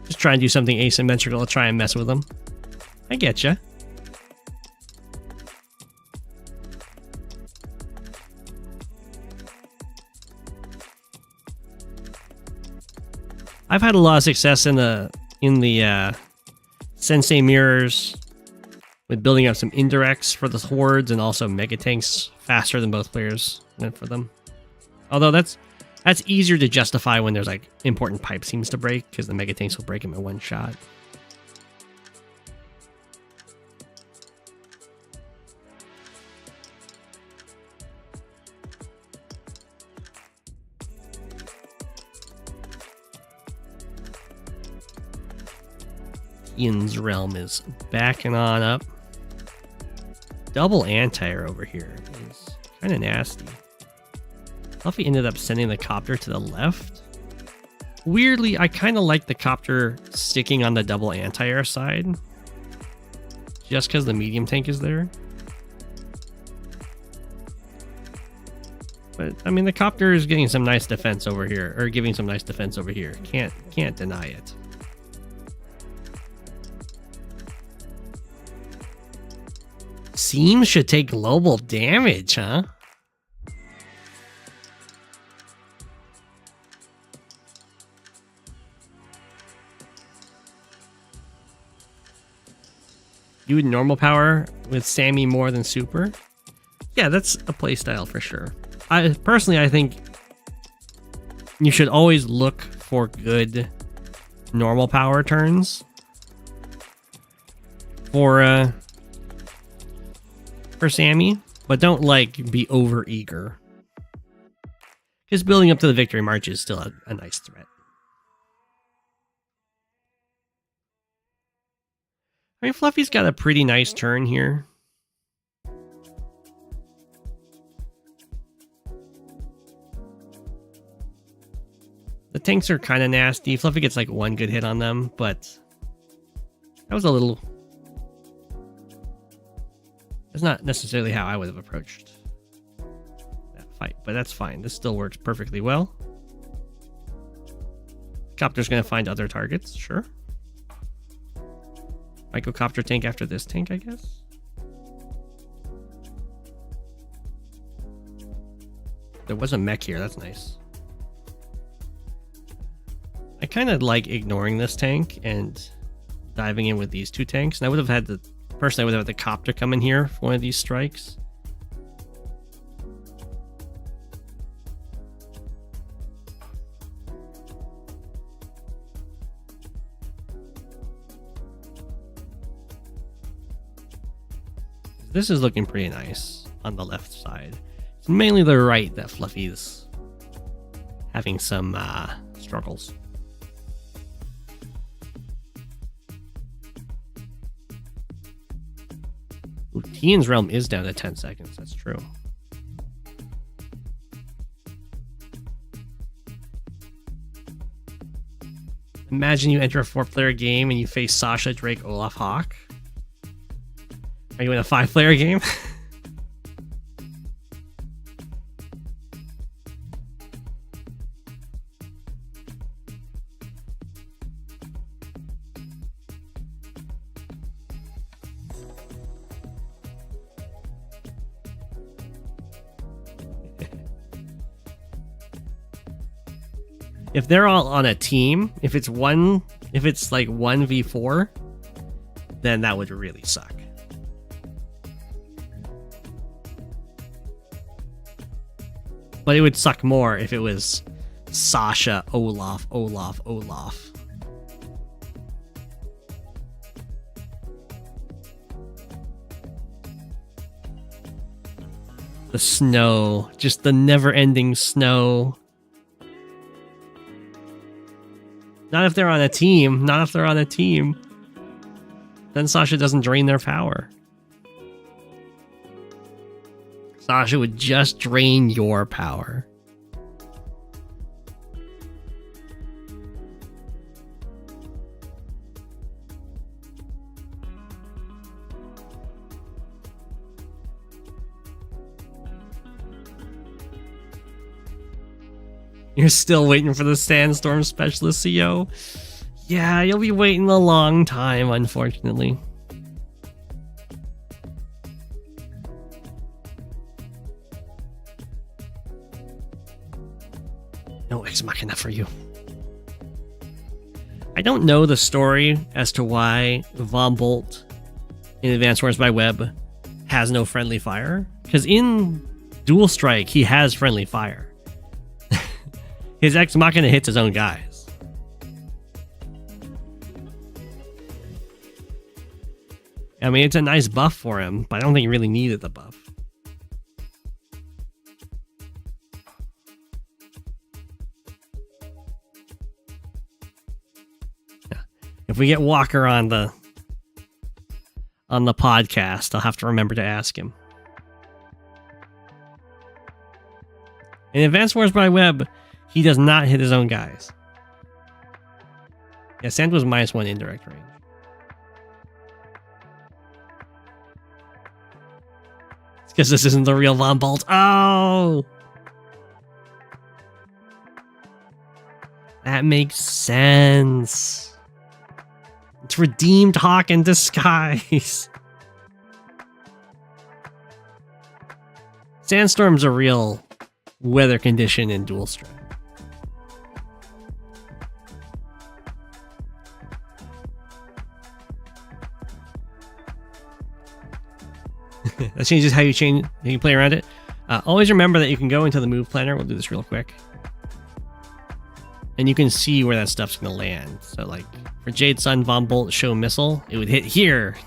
Just try and do something asymmetrical to try and mess with them. I get ya. I've had a lot of success in the Sensei mirrors with building up some indirects for the hordes and also mega tanks faster than both players went for them. Although that's easier to justify when there's like important pipe seams to break, because the mega tanks will break them in one shot. Ian's realm is backing on up. Double anti-air over here is kind of nasty. Fluffy ended up sending the copter to the left. Weirdly, I kind of like the copter sticking on the double anti-air side, just because the medium tank is there. But I mean, the copter is getting some nice defense over here, or giving some nice defense over here. Can't deny it. Seams should take global damage, huh? You would normal power with Sami more than super? Yeah, that's a playstyle for sure. I think you should always look for good normal power turns for Sami, but don't like be over eager. Just building up to the victory march is still a nice threat. I mean, Fluffy's got a pretty nice turn here. The tanks are kind of nasty. Fluffy gets like one good hit on them, but that was a little... That's not necessarily how I would have approached that fight, but that's fine. This still works perfectly well. Copter's going to find other targets, sure. Might go copter tank after this tank, I guess. There was a mech here, that's nice. I kind of like ignoring this tank and diving in with these two tanks. And I would have had the... Personally, I would have had the copter come in here for one of these strikes. This is looking pretty nice on the left side. It's mainly the right that Fluffy's having some struggles. Ooh, Tian's realm is down to 10 seconds, that's true. Imagine you enter a 4-player game and you face Sasha, Drake, Olaf, Hawk. Are you in a 5-player game? If they're all on a team, if it's like 1v4, then that would really suck. But it would suck more if it was Sasha, Olaf, Olaf, Olaf. The snow, just the never-ending snow. Not if they're on a team. Not if they're on a team. Then Sasha doesn't drain their power. Sasha would just drain your power. You're still waiting for the Sandstorm Specialist CO? Yeah, you'll be waiting a long time, unfortunately. No Ex Machina for you. I don't know the story as to why Von Bolt in Advanced Wars by Web has no friendly fire. Because in Dual Strike, he has friendly fire. His Ex Machina hits his own guys. I mean, it's a nice buff for him, but I don't think he really needed the buff. Yeah. If we get Walker on the podcast, I'll have to remember to ask him. In Advanced Wars by Web, he does not hit his own guys. Yeah, Sand was -1 indirect range. It's because this isn't the real Von Bolt. Oh! That makes sense. It's redeemed Hawk in disguise. Sandstorm's a real weather condition in dual strike. That changes how you play around it. Always remember that you can go into the move planner. We'll do this real quick. And you can see where that stuff's going to land. So like for Jade Sun, Bomb Bolt, Show Missile, it would hit here.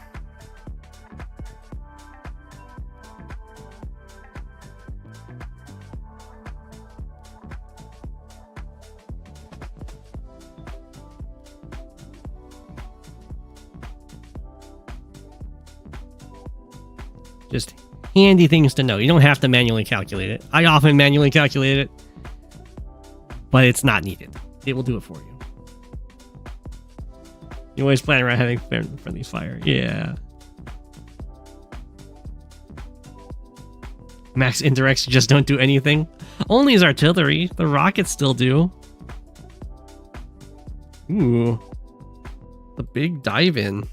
Just handy things to know. You don't have to manually calculate it. I often manually calculate it, but it's not needed. It will do it for you. You always plan around having friendly fire. Yeah. Max indirects just don't do anything. Only his artillery. The rockets still do. Ooh. The big dive in.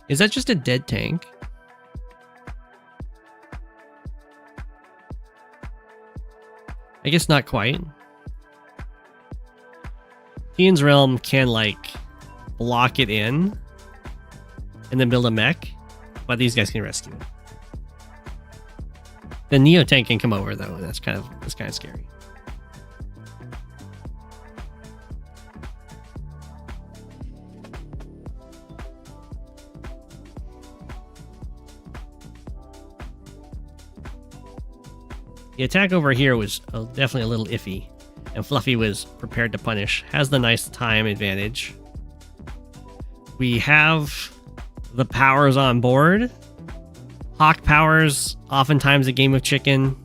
Is that just a dead tank? I guess not quite. Tian's Realm can, like, block it in and then build a mech, but these guys can rescue it. The Neo tank can come over, though, and that's kind of scary. The attack over here was definitely a little iffy, and Fluffy was prepared to punish. Has the nice time advantage. We have the powers on board. Hawk powers, oftentimes a game of chicken.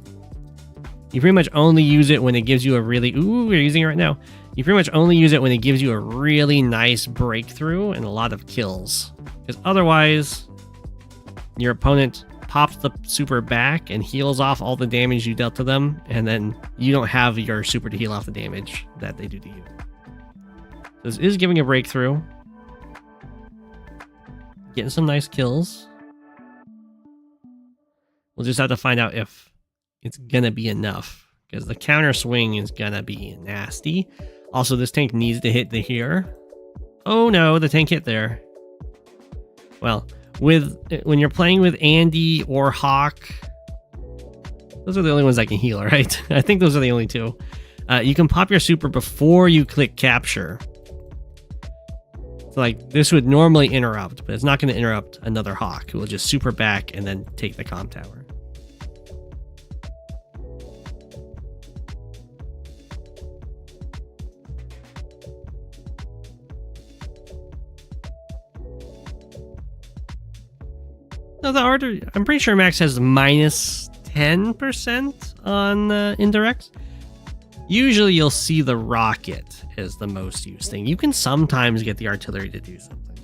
You pretty much only use it when it gives you a really... Ooh, we're using it right now. You pretty much only use it when it gives you a really nice breakthrough and a lot of kills. Because otherwise, your opponent pops the super back and heals off all the damage you dealt to them, and then you don't have your super to heal off the damage that they do to you. This is giving a breakthrough. Getting some nice kills. We'll just have to find out if it's gonna be enough, because the counter swing is gonna be nasty. Also, this tank needs to hit the here. Oh no, the tank hit there. Well, when you're playing with Andy or Hawk, those are the only ones that can heal, right? I think those are the only two. You can pop your super before you click capture. So like this would normally interrupt, but it's not going to interrupt another Hawk, who will just super back and then take the comm tower. No, the order, I'm pretty sure Max has minus 10% on indirects. Usually you'll see the rocket as the most used thing. You can sometimes get the artillery to do something.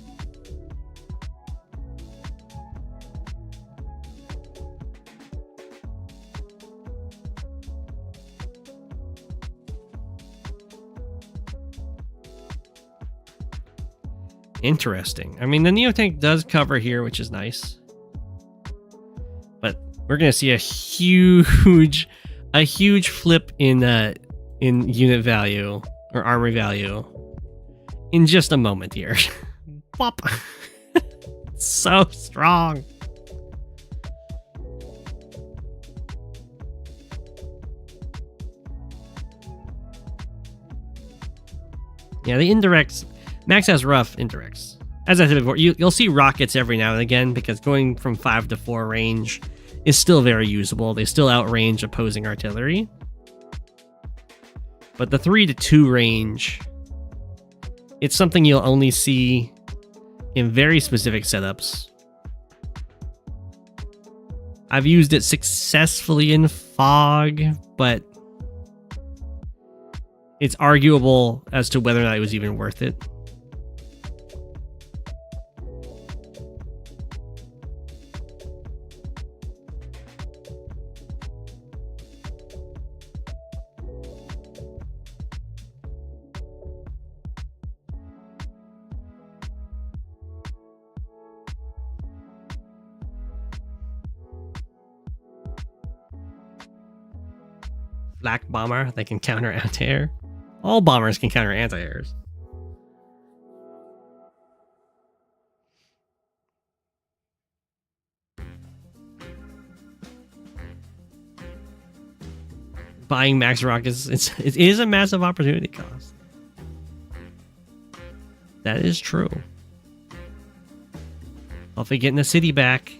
Interesting. I mean, the Neo tank does cover here, which is nice. But we're gonna see a huge flip in unit value or armory value in just a moment here. Pop. So strong. Yeah, the indirects. Max has rough indirects. As I said before, you'll see rockets every now and again, because going from 5 to 4 range is still very usable. They still outrange opposing artillery. But the 3 to 2 range, it's something you'll only see in very specific setups. I've used it successfully in Fog, but it's arguable as to whether or not it was even worth it. flak bomber that can counter anti-air. All bombers can counter anti-airs. Buying max rockets, it is a massive opportunity cost. That is true. Hopefully getting the city back.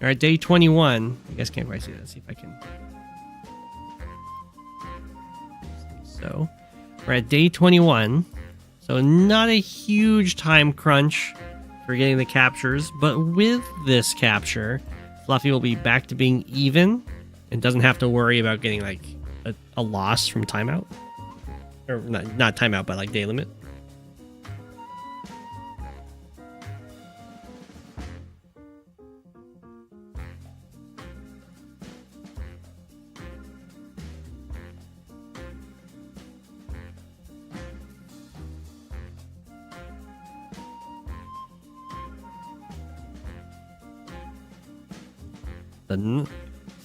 Alright, day 21. You guys can't quite see that. Let's see if I can. So, we're at day 21. So, not a huge time crunch for getting the captures. But with this capture, Fluffy will be back to being even. And doesn't have to worry about getting like a loss from timeout. Or not timeout, but like day limit.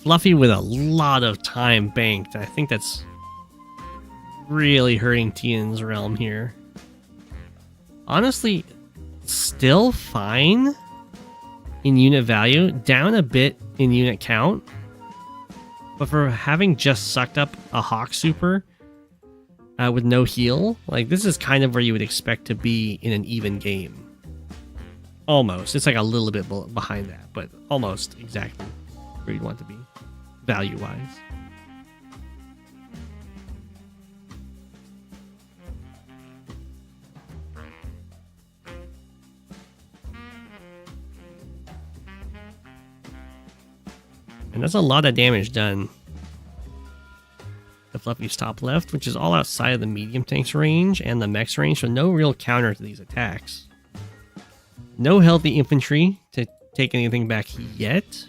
Fluffy with a lot of time banked. I think that's really hurting Tian's realm here. Honestly, still fine in unit value, down a bit in unit count. But for having just sucked up a Hawk Super with no heal, like this is kind of where you would expect to be in an even game. Almost. It's like a little bit behind that, but almost exactly where you'd want to be, value-wise. And that's a lot of damage done to Fluffy's top left, which is all outside of the medium tank's range and the mech's range, so no real counter to these attacks. No healthy infantry to take anything back yet.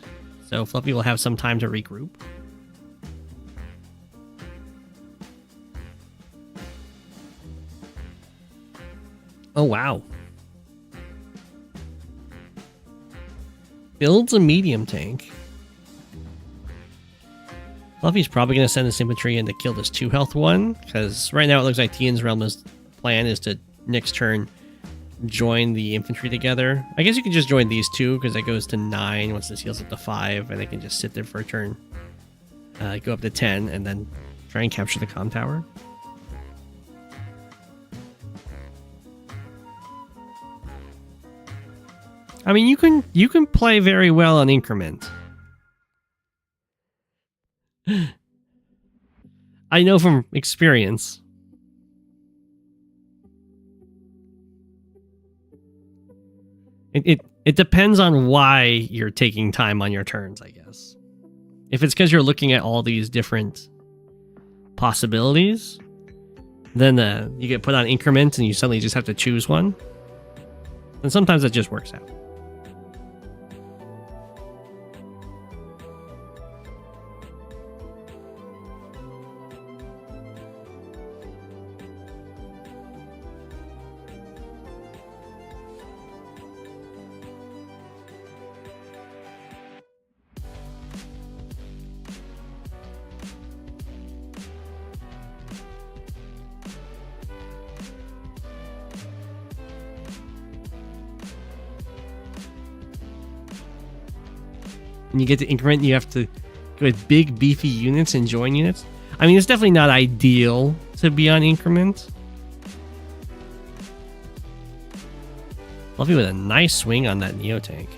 So Fluffy will have some time to regroup. Oh, wow. Builds a medium tank. Fluffy's probably going to send this infantry in to kill this 2 health one, because right now it looks like Tian's Realm's plan is to next turn join the infantry together. I guess you can just join these two because that goes to 9 once this heals up to 5, and they can just sit there for a turn, go up to 10, and then try and capture the comm tower. I mean, you can play very well on increment. I know from experience. It depends on why you're taking time on your turns, I guess. If it's because you're looking at all these different possibilities, then you get put on increment and you suddenly just have to choose one. And sometimes it just works out. And you get to increment, you have to go with big, beefy units and join units. I mean, it's definitely not ideal to be on increment. Fluffy with a nice swing on that Neo tank.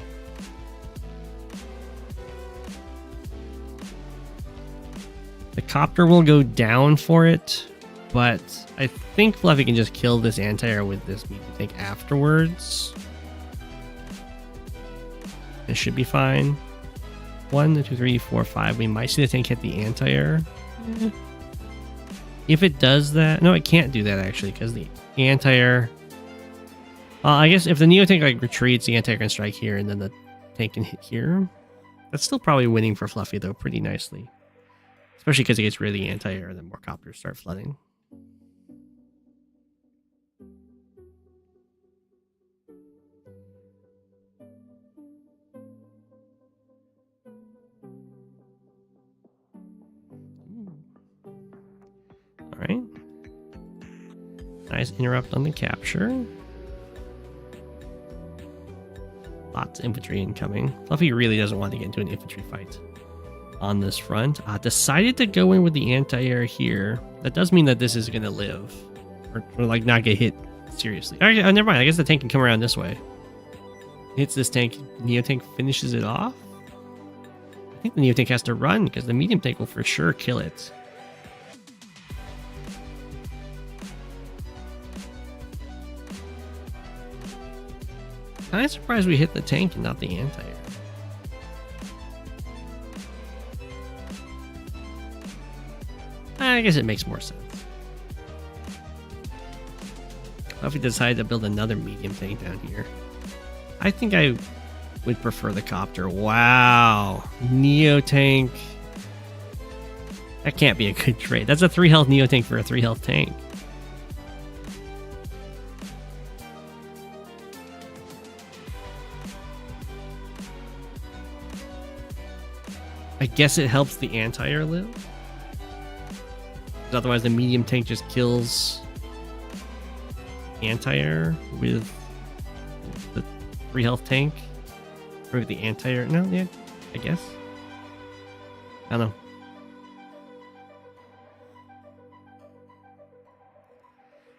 The copter will go down for it, but I think Fluffy can just kill this anti-air with this medium tank afterwards. This should be fine. 1, 2, 3, 4, 5. We might see the tank hit the anti-air. If it does that... No, it can't do that, actually, because the anti-air... I guess if the Neo tank like retreats, the anti-air can strike here, and then the tank can hit here. That's still probably winning for Fluffy, though, pretty nicely. Especially because it gets rid of the anti-air, and then more copters start flooding. Nice interrupt on the capture. Lots of infantry incoming. Fluffy really doesn't want to get into an infantry fight on this front. Decided to go in with the anti-air here. That does mean that this is going to live. Or like not get hit seriously. All right, never mind. I guess the tank can come around this way. Hits this tank. Neo tank finishes it off. I think the Neo tank has to run because the medium tank will for sure kill it. I'm surprised we hit the tank and not the anti-air. I guess it makes more sense. What if we decided to build another medium tank down here? I think I would prefer the copter. Wow. Neo tank. That can't be a good trade. That's a 3 health Neo tank for a 3 health tank. I guess it helps the anti-air live. Otherwise the medium tank just kills anti-air with the 3 health tank. Or with the anti-air. No, yeah, I guess. I don't know.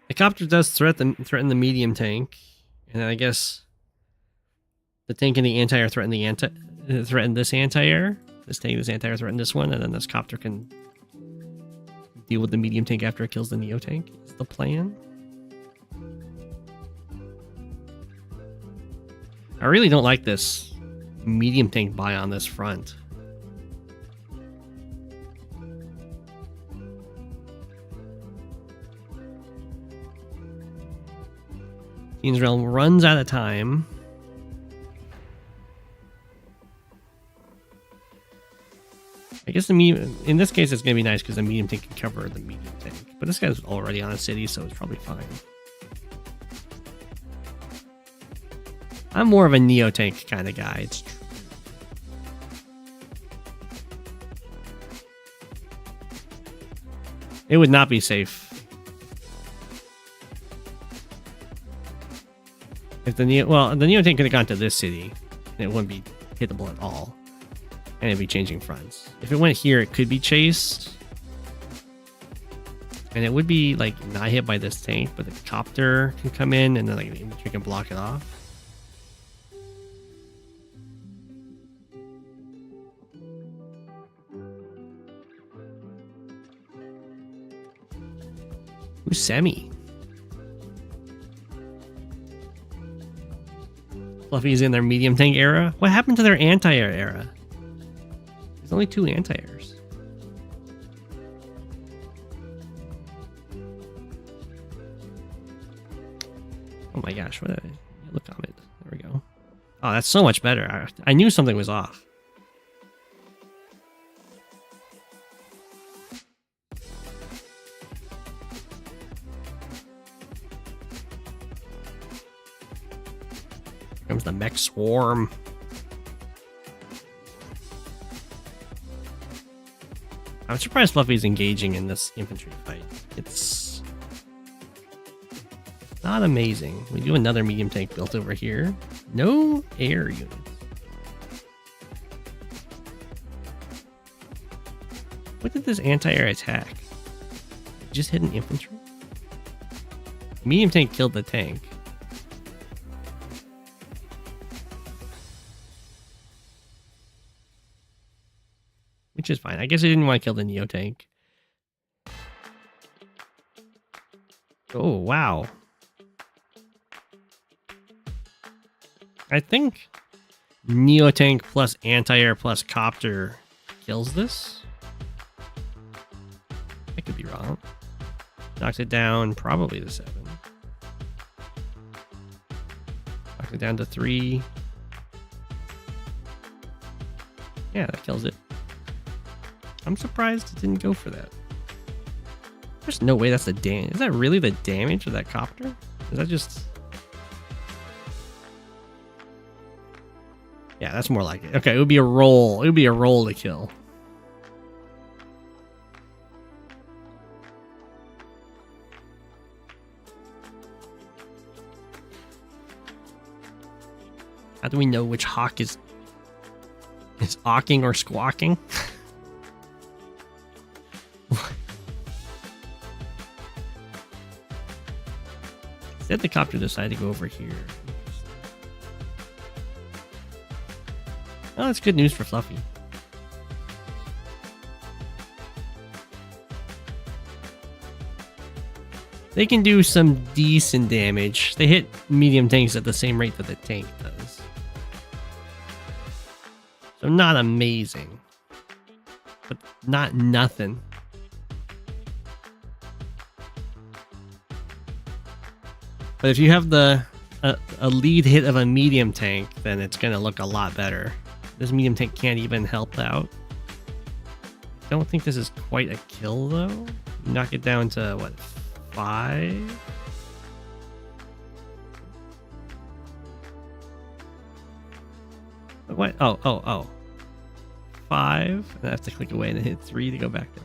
The copter does threaten the medium tank. And I guess the tank and the anti-air threaten this anti-air. This tank, this anti-air threaten this one, and then this copter can deal with the medium tank after it kills the Neo tank. Is the plan. I really don't like this medium tank buy on this front. Fiend's Realm runs out of time. I guess in this case it's going to be nice because the medium tank can cover the medium tank. But this guy's already on a city, so it's probably fine. I'm more of a Neo tank kind of guy. It's true. It would not be safe if the Neo tank could have gone to this city, and it wouldn't be hittable at all. And it'd be changing fronts. If it went here, it could be chased. And it would be, like, not hit by this tank, but the copter can come in, and then, like, the infantry can block it off. Who's Sami? Fluffy's in their medium tank era? What happened to their anti-air era? There's only 2 anti-airs. Oh my gosh, what a yellow comment. There we go. Oh, that's so much better. I knew something was off. Here comes the mech swarm. I'm surprised Fluffy's engaging in this infantry fight. It's not amazing. We do another medium tank built over here. No air units. What did this anti-air attack? It just hit an infantry? Medium tank killed the tank. Which is fine. I guess I didn't want to kill the Neo tank. Oh, wow. I think Neo tank plus anti-air plus copter kills this. I could be wrong. Knocks it down probably to 7. Knocks it down to 3. Yeah, that kills it. I'm surprised it didn't go for that. There's no way that's the damage. Is that really the damage of that copter? Is that just... Yeah, that's more like it. Okay, it would be a roll. It would be a roll to kill. How do we know which hawk is awking or squawking? Instead, the copter decided to go over here. Oh, that's good news for Fluffy. They can do some decent damage. They hit medium tanks at the same rate that the tank does. So not amazing. But not nothing. But if you have a lead hit of a medium tank, then it's going to look a lot better. This medium tank can't even help out. Don't think this is quite a kill, though. Knock it down to, what, 5? What? Oh. 5. I have to click away and hit 3 to go back there.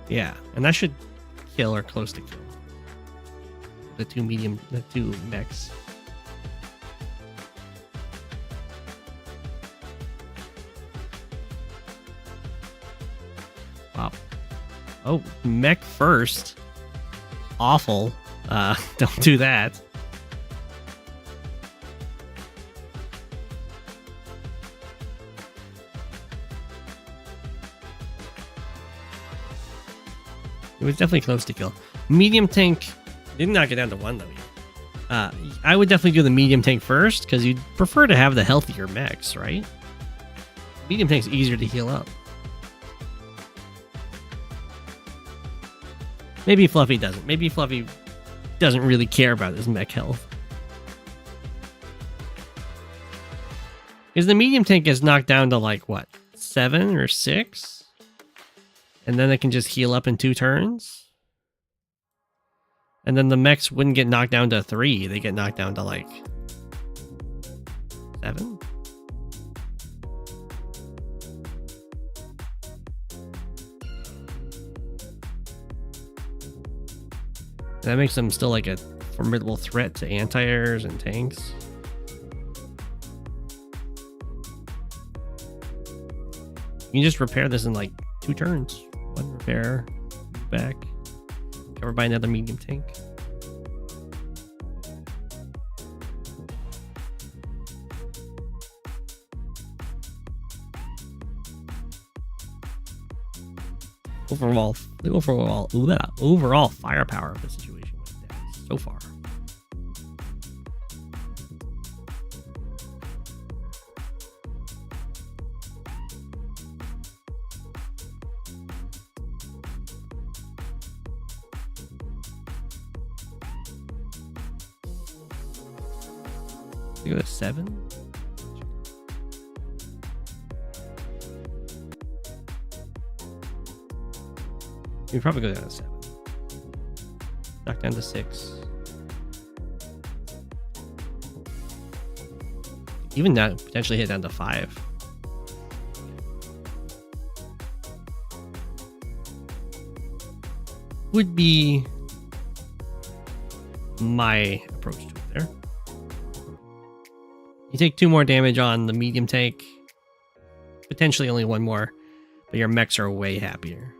Yeah, and that should kill or close to kill. The two mechs. Wow. Oh, mech first. Awful. Don't do that. It was definitely close to kill. Medium tank didn't knock it down to 1 though. I would definitely do the medium tank first because you'd prefer to have the healthier mechs, right? Medium tank's easier to heal up. Maybe Fluffy doesn't. Maybe Fluffy doesn't really care about his mech health. Because the medium tank gets knocked down to like, what, 7 or 6? And then it can just heal up in 2 turns? And then the mechs wouldn't get knocked down to 3. They get knocked down to like 7? That makes them still like a formidable threat to anti-airs and tanks. You can just repair this in like 2 turns. 1 repair, back, covered by another medium tank. Overall firepower of the situation went down so far. Go to 7. You probably go down to 7. Knock down to 6. Even now, potentially hit down to 5. Would be my approach to it there. You take 2 more damage on the medium tank. Potentially only 1 more. But your mechs are way happier.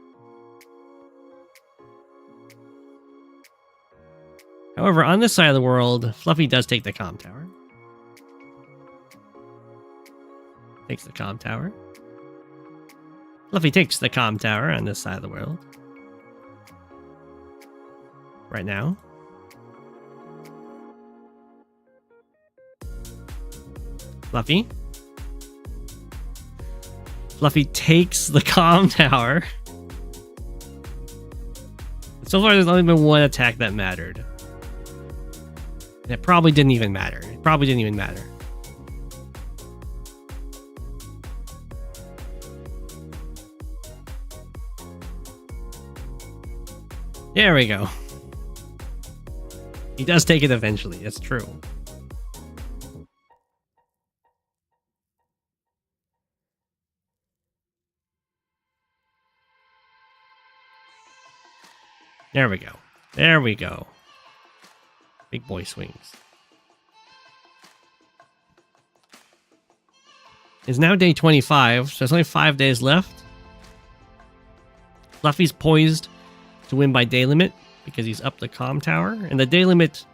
However, on this side of the world, Fluffy does take the comm tower. Takes the comm tower. Fluffy takes the comm tower on this side of the world. Right now. Fluffy. Fluffy takes the comm tower. So far, there's only been 1 attack that mattered. And it probably didn't even matter. There we go. He does take it eventually. It's true. There we go. There we go. Big boy swings. It's now day 25, so there's only 5 days left. Fluffy's poised to win by day limit because he's up the comm tower. And the day limit,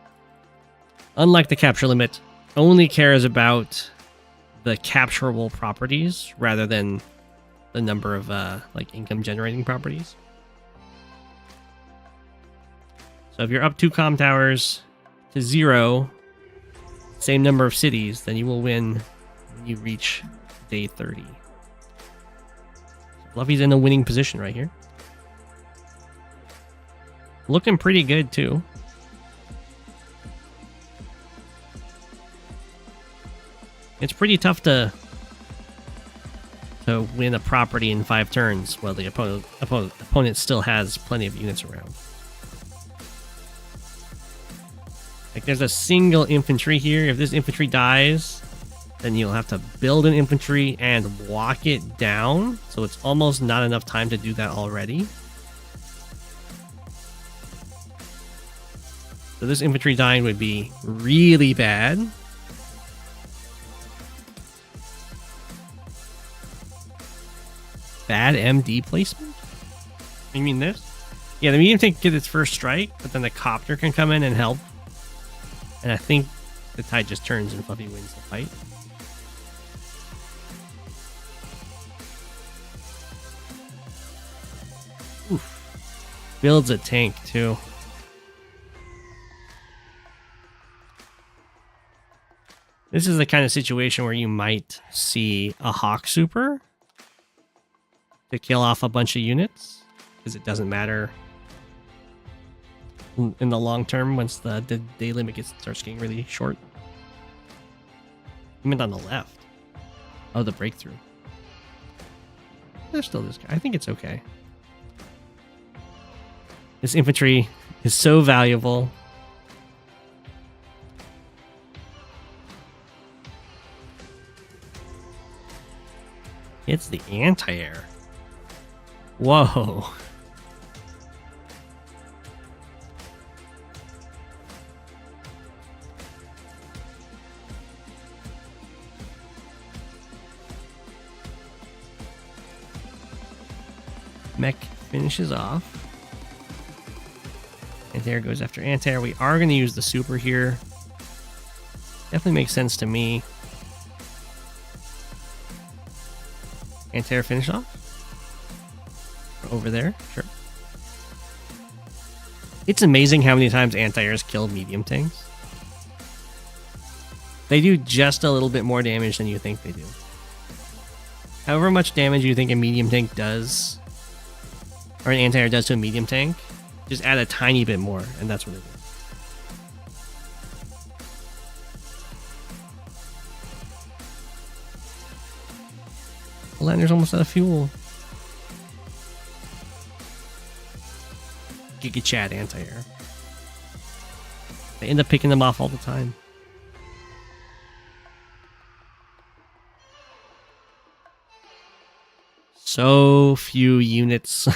unlike the capture limit, only cares about the capturable properties rather than the number of like income generating properties. So if you're up 2 comm towers to 0, same number of cities, then you will win when you reach day 30. Fluffy's in a winning position right here. Looking pretty good too. It's pretty tough to win a property in 5 turns while the opponent still has plenty of units around. Like there's a single infantry here. If this infantry dies, then you'll have to build an infantry and walk it down. So it's almost not enough time to do that already. So this infantry dying would be really bad. Bad MD placement? You mean this? Yeah, the medium tank can get its first strike, but then the copter can come in and help. And I think the tide just turns and Fluffy wins the fight. Oof. Builds a tank too. This is the kind of situation where you might see a Hawk Super to kill off a bunch of units, because it doesn't matter in the long term once the day limit starts getting really short. I meant on the left. Oh, the breakthrough. There's still this guy. I think it's okay. This infantry is so valuable. It's the anti-air. Whoa. Mech finishes off. Anti-air goes after anti-air. We are going to use the super here. Definitely makes sense to me. Anti-air finish off. Over there, sure. It's amazing how many times anti-airs kill medium tanks. They do just a little bit more damage than you think they do. However much damage you think a medium tank does, or an anti-air does to a medium tank, just add a tiny bit more, and that's what it is. The lander's almost out of fuel. Giga Chad anti-air. They end up picking them off all the time. So few units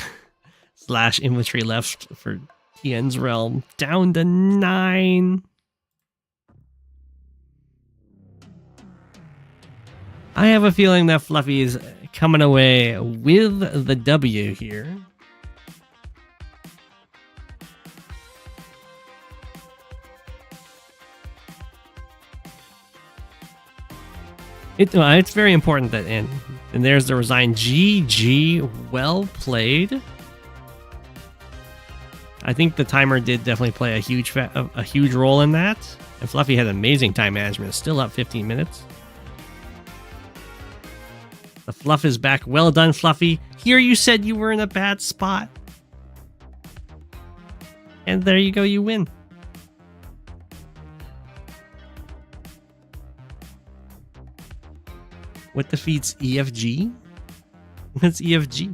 slash infantry left for Tien's realm. Down to 9. I have a feeling that Fluffy is coming away with the W here. It's very important that, and there's the resign. GG, well played. I think the timer did definitely play a huge role in that. And Fluffy had amazing time management. Still up 15 minutes. The fluff is back. Well done, Fluffy. Here you said you were in a bad spot. And there you go, you win. What defeats EFG? What's EFG?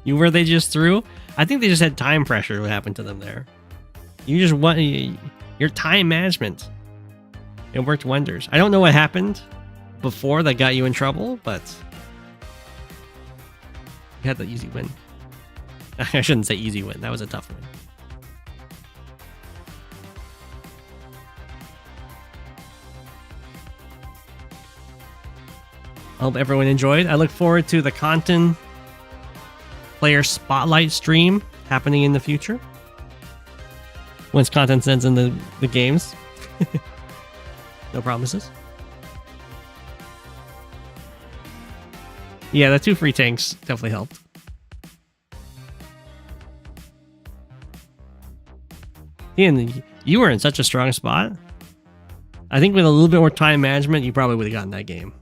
You were they just threw? I think they just had time pressure. What happened to them there? You just want your time management. It worked wonders. I don't know what happened before that got you in trouble, but you had the easy win. I shouldn't say easy win. That was a tough win. I hope everyone enjoyed. I look forward to the content player spotlight stream happening in the future. Once content sends in the games. No promises. Yeah, the 2 free tanks definitely helped. Ian, you were in such a strong spot. I think with a little bit more time management, you probably would have gotten that game.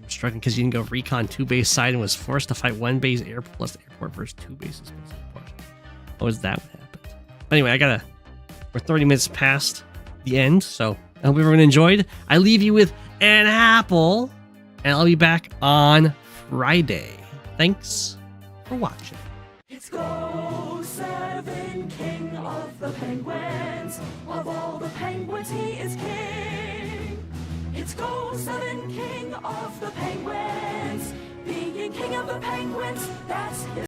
I'm struggling because you didn't go recon 2 base side and was forced to fight 1 base air plus airport versus 2 bases plus airport. Oh, is that what happened? Anyway, we're 30 minutes past the end, so I hope everyone enjoyed. I leave you with an apple, and I'll be back on Friday. Thanks for watching. It's Go7, king of the penguins. Of all the penguins, he is king. It's Go7, king of the penguins. Being king of the penguins, that's his